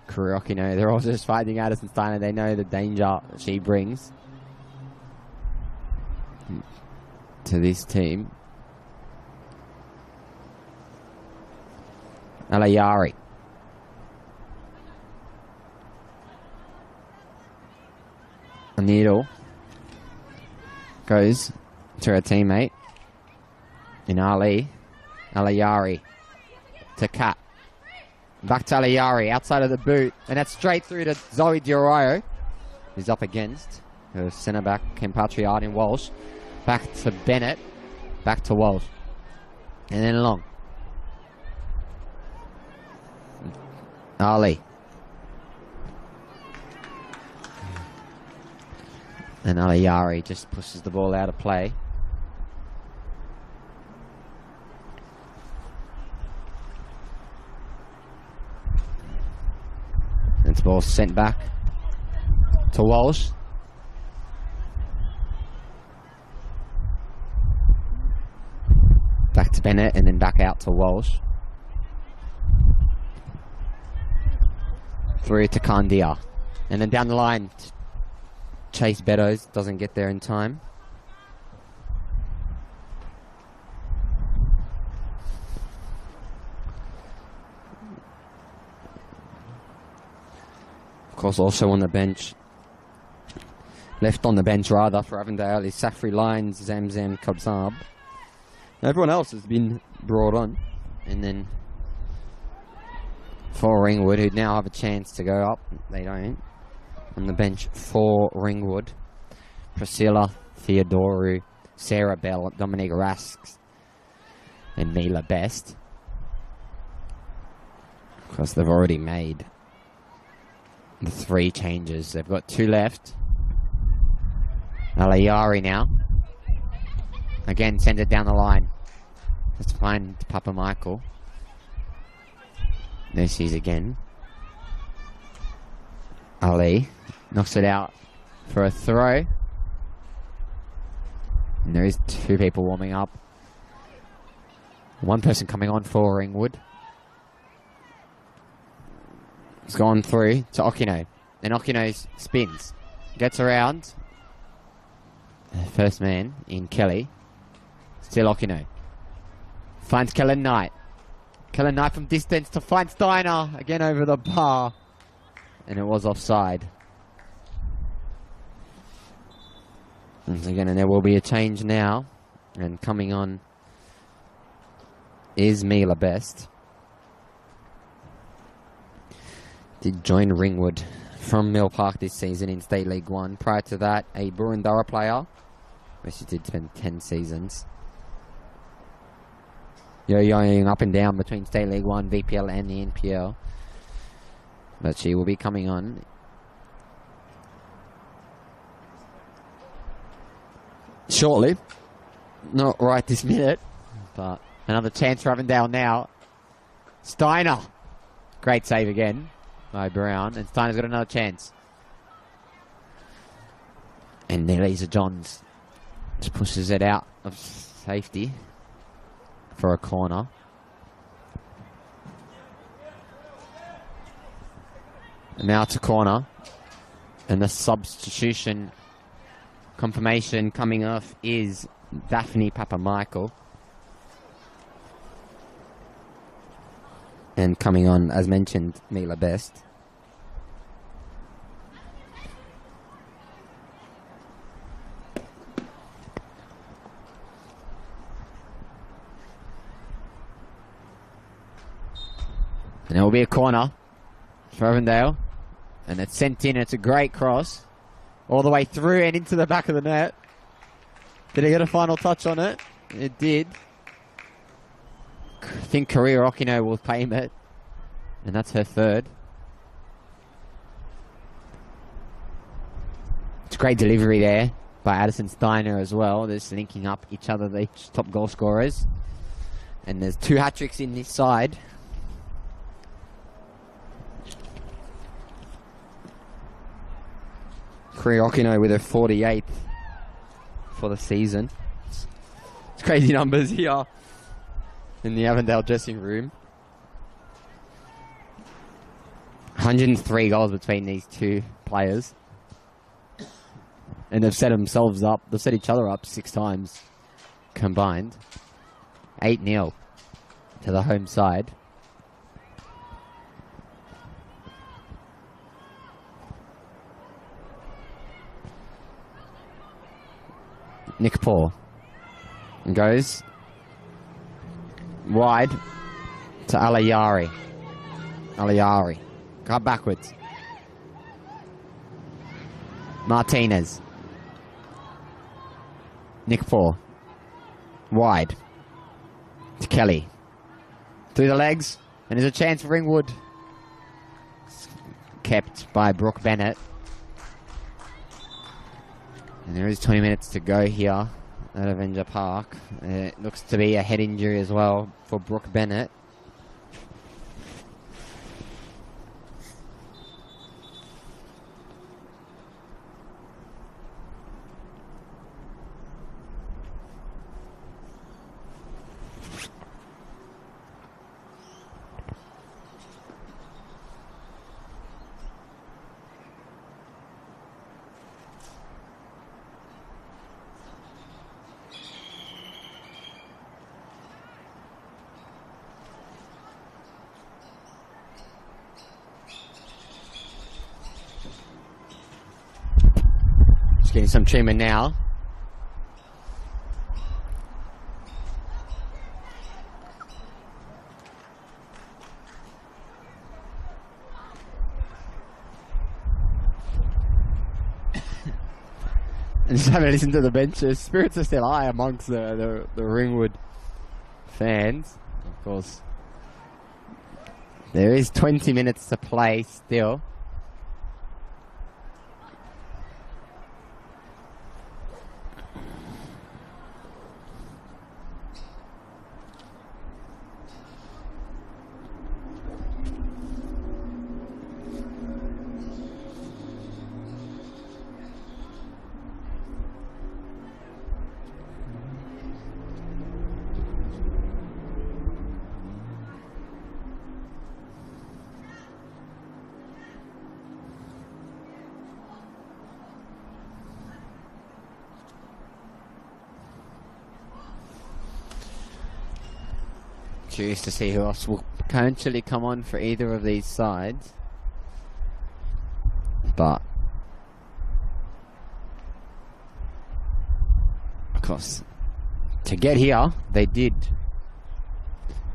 Kurokino, they're all just finding Addison Steiner. They know the danger she brings to this team. Alayari. A needle goes to her teammate in Alayari to Kat. Back to Alayari outside of the boot, and that's straight through to Zoe Diorio, who's up against her centre back compatriot in Walsh. Back to Bennett, back to Walsh, and then long. Ali. And Alayari just pushes the ball out of play. And the ball sent back to Walsh. Back to Bennett and then back out to Walsh. Through to Kandia. And then down the line, Chase Beddoes doesn't get there in time. Of course, also on the bench, left on the bench rather, for Avondale is Safri Lyons, Zamzam Kabzab. Everyone else has been brought on. And then for Ringwood, who now have a chance to go up, they don't. On the bench for Ringwood, Priscilla Theodoru, Sarah Bell, Dominique Rasks, and Mila Best. Of course, they've already made the 3 changes. They've got 2 left. Alayari now. Again, send it down the line. Let's find Papa Michael. There she is again. Ali knocks it out for a throw. And there is 2 people warming up. 1 person coming on for Ringwood. It's gone through to Okino. And Okino spins. Gets around. First man in Kelly. Still Okino. Finds Kellen Knight. Kellen Knight from distance to find Steiner. Again over the bar. And it was offside. Once again, and there will be a change now. And coming on is Mila Best. Did join Ringwood from Mill Park this season in State League 1. Prior to that, a Burundara player, where she did spend 10 seasons. Yo-yoing up and down between State League 1, VPL and the NPL. But she will be coming on shortly. Not right this minute, but another chance for Avondale now. Steiner. Great save again by Brown, and Steiner's got another chance. And Elisa Johns just pushes it out of safety for a corner. And now it's a corner. And the substitution confirmation coming off is Daphne Papamichael. And coming on, as mentioned, Mila Best. And it will be a corner for Avondale. And it's sent in. It's a great cross. All the way through and into the back of the net. Did he get a final touch on it? It did. I think Korea Okino will claim it. And that's her third. It's a great delivery there by Addison Steiner as well. They're just linking up each other, the top goal scorers. And there's 2 hat-tricks in this side. Korea Okino with her 48th for the season. It's crazy numbers here in the Avondale dressing room. 103 goals between these two players. And they've set themselves up, they've set each other up 6 times combined. 8-0 to the home side. Nick Paul goes wide to Alayari. Alayari. Cut backwards. Martinez. Nick Paul. Wide. To Kelly. Through the legs. And there's a chance for Ringwood. Kept by Brooke Bennett. And there is 20 minutes to go here at Avenger Park. It looks to be a head injury as well for Brooke Bennett. Getting some treatment now. And just having to listen to the benches. Spirits are still high amongst the Ringwood fans. Of course, there is 20 minutes to play still. Curious to see who else will potentially come on for either of these sides. But of course, to get here, they did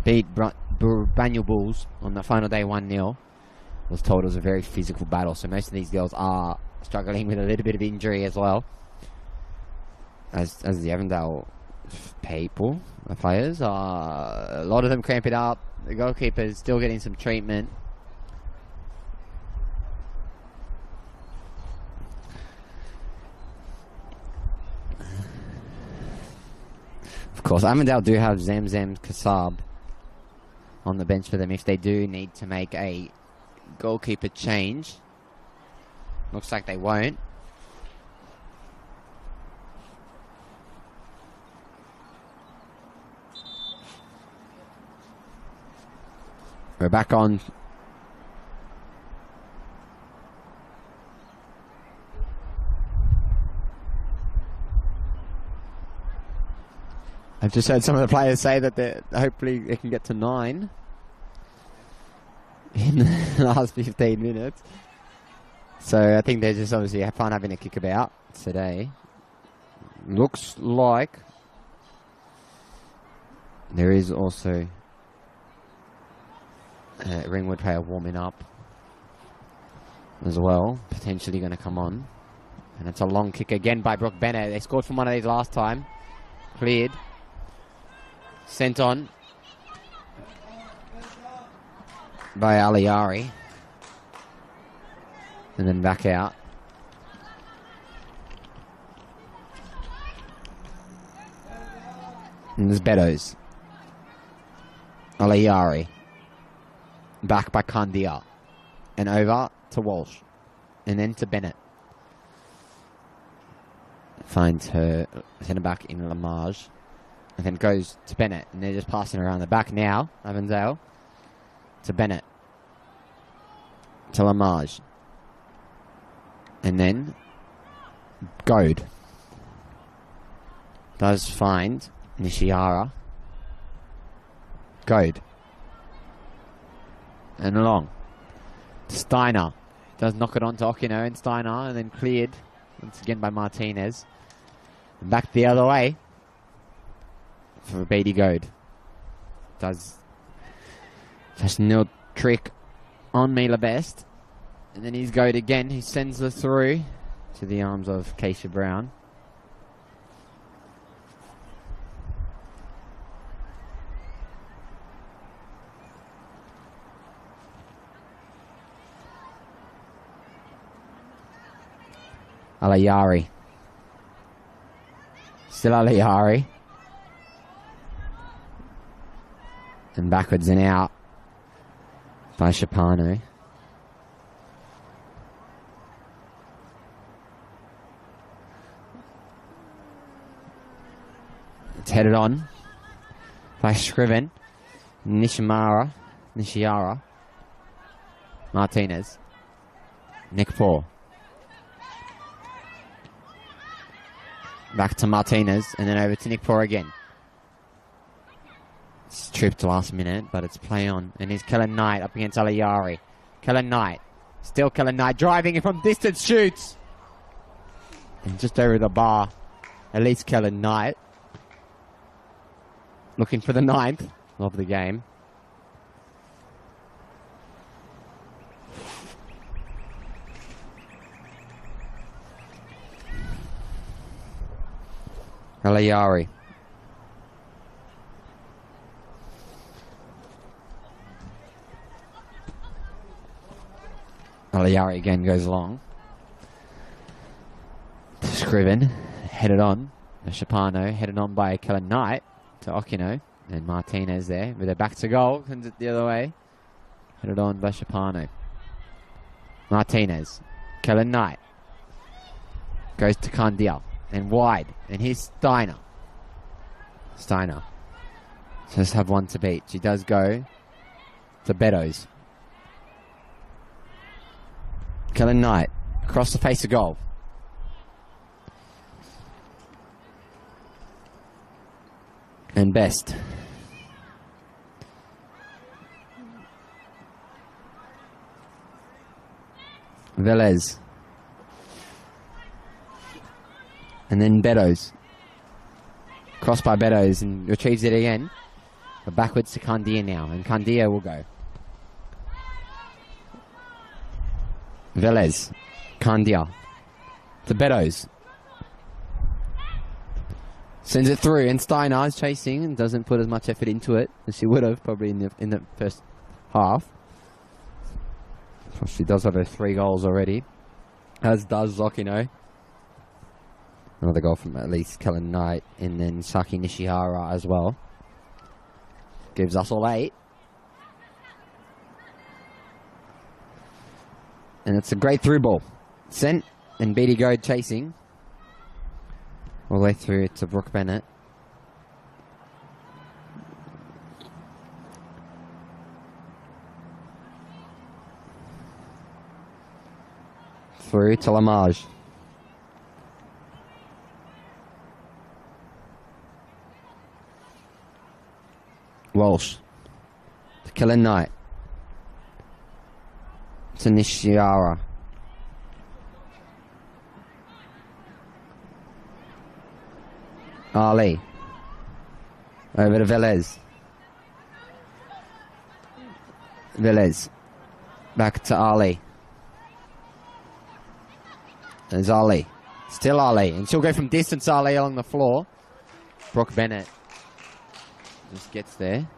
beat Banyul Bulls on the final day 1-0. Was told it was a very physical battle, so most of these girls are struggling with a little bit of injury as well as the Avondale people, the players. A lot of them cramp it up. The goalkeeper is still getting some treatment. course, Avondale do have Zamzam Kassab on the bench for them if they do need to make a goalkeeper change. Looks like they won't. We're back on. I've just heard some of the players say that hopefully they can get to 9 in the last 15 minutes. So I think they're just obviously fun having a kickabout today. Looks like there is also a Ringwood player warming up as well, potentially going to come on. And it's a long kick again by Brooke Bennett. They scored from one of these last time. Cleared. Sent on by Aliari. And then back out. And there's Beddoes. Aliari. Back by Kandia. And over to Walsh. And then to Bennett. Finds her centre back in Lamage. And then goes to Bennett. And they're just passing around the back now. Avondale. To Bennett. To Lamage. And then Goad. Does find Nishiara. Goad. And along. Steiner. Does knock it on to Okino and Steiner. And then cleared once again by Martinez. And back the other way. For Beatty Goad. Does just nil trick on Mila Best. And then he's Goad again. He sends her through to the arms of Keisha Brown. Alayari. Still Alayari. And backwards and out by Shapano. It's headed on by Scriven. Nishiara. Martinez. Nick Paul. Back to Martinez and then over to Nick Paul again. It's tripped last minute, but it's play on. And here's Kellen Knight up against Alayari. Kellen Knight. Still Kellen Knight driving it from distance. Shoots. And just over the bar. At least Kellen Knight. Looking for the 9th of the game. Alayari. Alayari again goes long. Scriven, headed on. Shapano, headed on by Kellen Knight to Okino. And Martinez there with their back to goal. Comes it the other way. Headed on by Shapano. Martinez. Kellen Knight. Goes to Kandia. And wide. And here's Steiner. Steiner. Just have one to beat. She does go to Beddoes. Kellen Knight. Across the face of goal. And Best. Velez. And then Beddoes. Crossed by Beddoes and retrieves it again. But backwards to Kandia now. And Kandia will go. Velez. Kandia. To Beddoes. Sends it through. And Steiner is chasing and doesn't put as much effort into it as she would have probably in the first half. She does have her 3 goals already. As does Zokino. Another goal from at least Kellen Knight, and then Saki Nishihara as well. Gives us all 8. And it's a great through ball. Sent, and Beatty Goad chasing. All the way through to Brooke Bennett. Through to Lamage. Walsh. To Kellen Knight. To Nishiara. Ali. Over to Velez. Velez. Back to Ali. There's Ali. Still Ali. And she'll go from distance, Ali, along the floor. Brooke Bennett just gets there.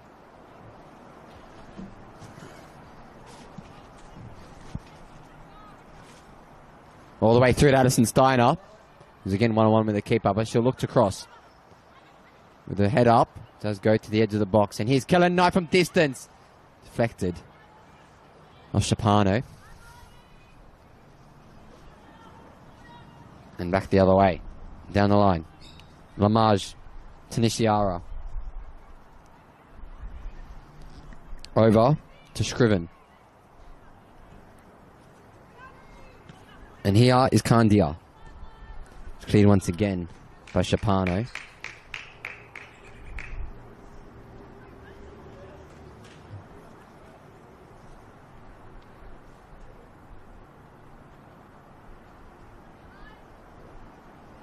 All the way through to Addison Steiner. Who's again 1-on-1 with the keeper, but she'll look to cross. With her head up. Does go to the edge of the box. And here's Kellen Knight from distance. Deflected. Off Shapano. And back the other way. Down the line. Lamage. To Nishiara. Over to Scriven. And here is Kandia. It's cleared once again by Shapano.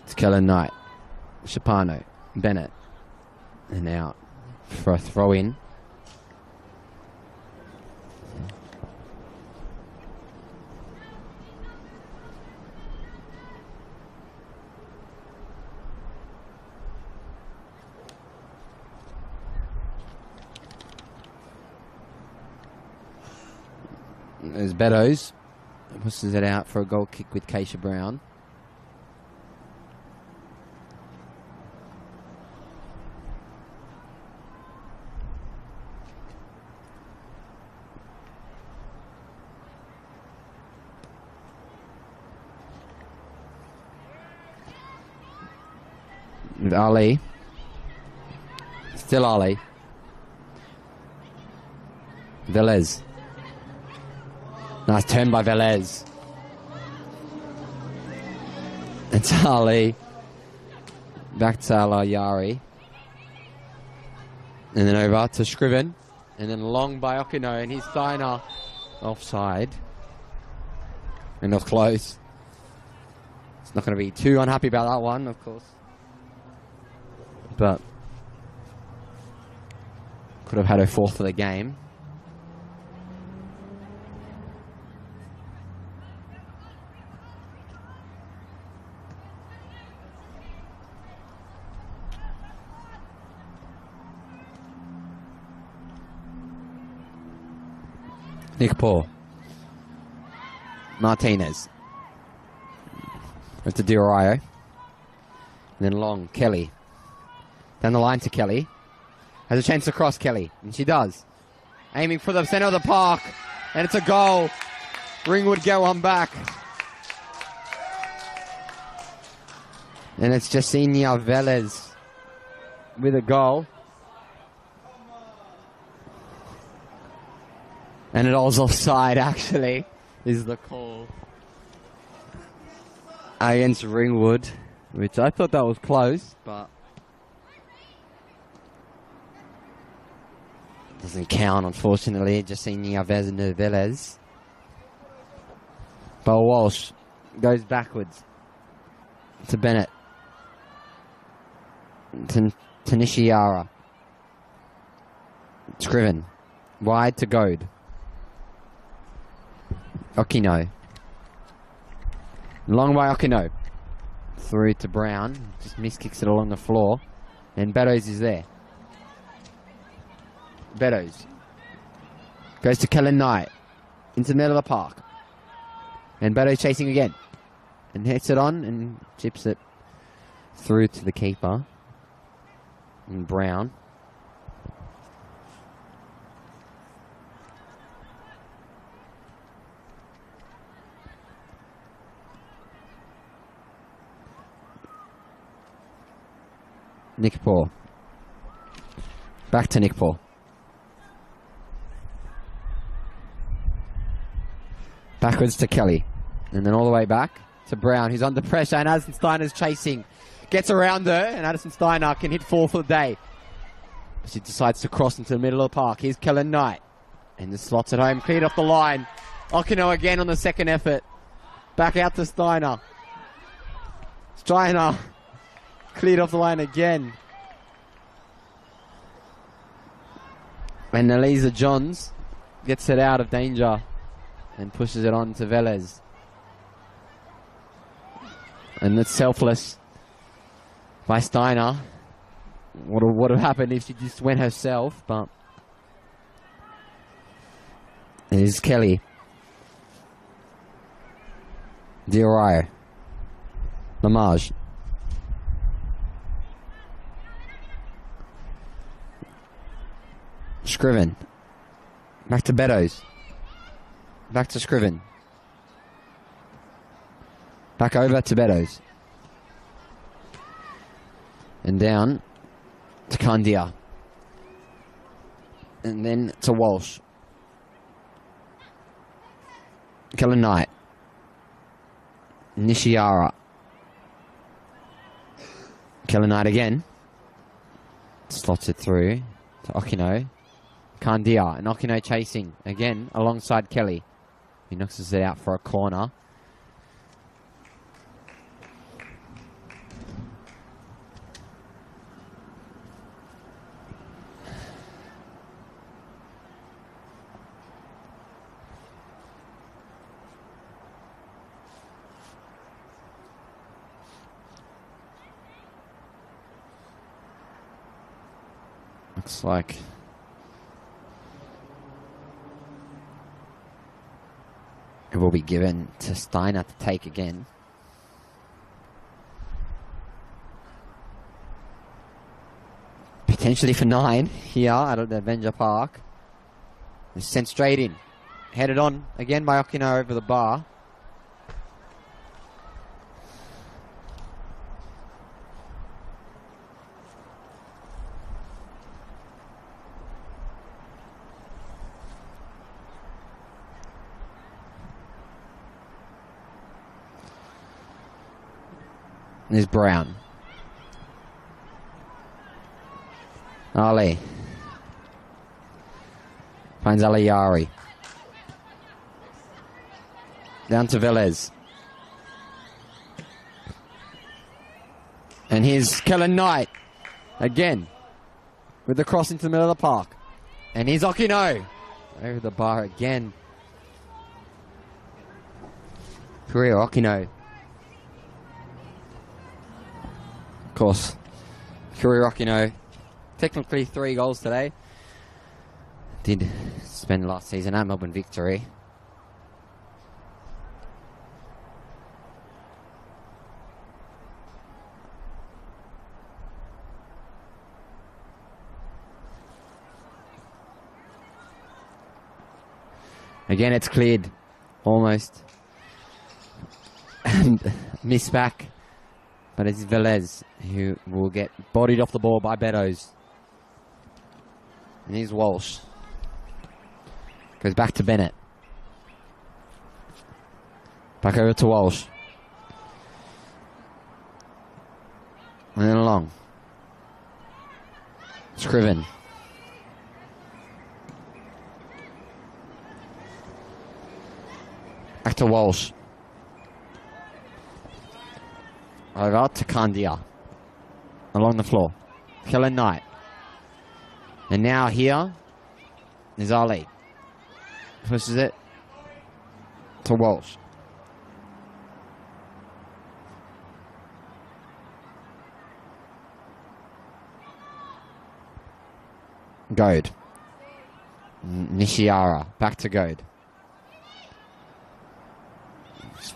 It's Kellen Knight. Shapano. Bennett. And out for a throw in. There's Beddoes. Pushes it out for a goal kick with Keisha Brown. With Ali. Still Ali. Velez. Nice turn by Velez. It's Ali. Back to Alayari. And then over to Scriven. And then long by Okino. And he's Steiner offside. And it was close. It's not going to be too unhappy about that one, of course. But could have had her 4th of the game. Nick Paul. Martinez. To Diorio. And then long, Kelly. Down the line to Kelly. Has a chance to cross Kelly. And she does. Aiming for the center of the park. And it's a goal. Ringwood get one back. And it's Jacinia Velez with a goal. And it all's offside, actually, is the call against Ringwood, which I thought that was close, but doesn't count, unfortunately. Jacinia Velez. But Walsh goes backwards to Bennett. To Nishiara. Scriven. Wide to Goad. Okino. Long by Okino. Through to Brown. Just miskicks it along the floor. And Beddoes is there. Beddoes. Goes to Kellen Knight. Into the middle of the park. And Beddoes chasing again. And hits it on and chips it through to the keeper. And Brown. Nick Paul. Back to Nick Paul. Backwards to Kelly. And then all the way back to Brown, who's under pressure, and Addison Steiner's chasing. Gets around her, and Addison Steiner can hit 4 for the day. She decides to cross into the middle of the park. Here's Kellen Knight. And the slots at home, cleared off the line. Okino again on the second effort. Back out to Steiner. Steiner cleared off the line again. And Elisa Johns gets it out of danger and pushes it on to Velez. And it's selfless by Steiner. What would have happened if she just went herself, but it is Kelly. Diorio. Lamage. Scriven. Back to Beddoes. Back to Scriven. Back over to Beddoes. And down to Kandia. And then to Walsh. Kellen Knight. Nishiara. Kellen Knight again. Slots it through to Okino. Kandia. And Okino chasing again alongside Kelly. He knocks it out for a corner. Looks like it will be given to Steiner to take again. Potentially for 9 here out of the Avenger Park. It's sent straight in. Headed on again by Okino over the bar. There's Brown. Ali. Finds Aliyari. Down to Velez. And here's Kellen Knight. Again. With the cross into the middle of the park. And here's Okino. Over the bar again. Career Okino. Of course, Kuri Okino, technically 3 goals today. Did spend last season at Melbourne Victory. Again, it's cleared. Almost. And miss back. But it's Velez who will get bodied off the ball by Beddoes. And here's Walsh. Goes back to Bennett. Back over to Walsh. And then along. Scriven. Back to Walsh. Over to Kandia. Along the floor. Kellen Knight. And now here is Ali. Pushes it to Walsh. Goad. Nishiara. Back to Goad.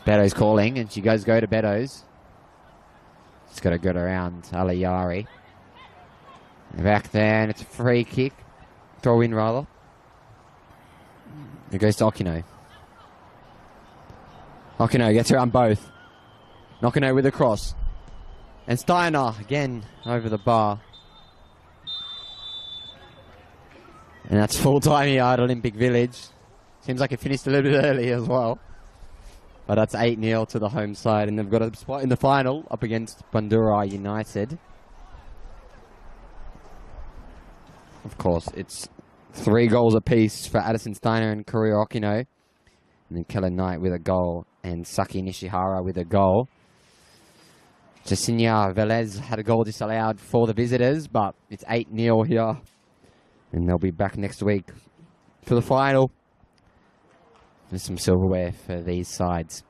Beddoes calling, and she goes go to Beddoes. Just got to get around Alayari. Back there, and it's a free kick. Throw in, rather. It goes to Okino. Okino gets around both. Okino with a cross. And Steiner, again, over the bar. And that's full-time here at Olympic Village. Seems like it finished a little bit early as well. But that's 8-0 to the home side. And they've got a spot in the final up against Bandura United. Of course, it's 3 goals apiece for Addison Steiner and Korea Okino. And then Kellen Knight with a goal. And Saki Nishihara with a goal. Jacinia Velez had a goal disallowed for the visitors. But it's 8-0 here. And they'll be back next week for the final. There's some silverware for these sides.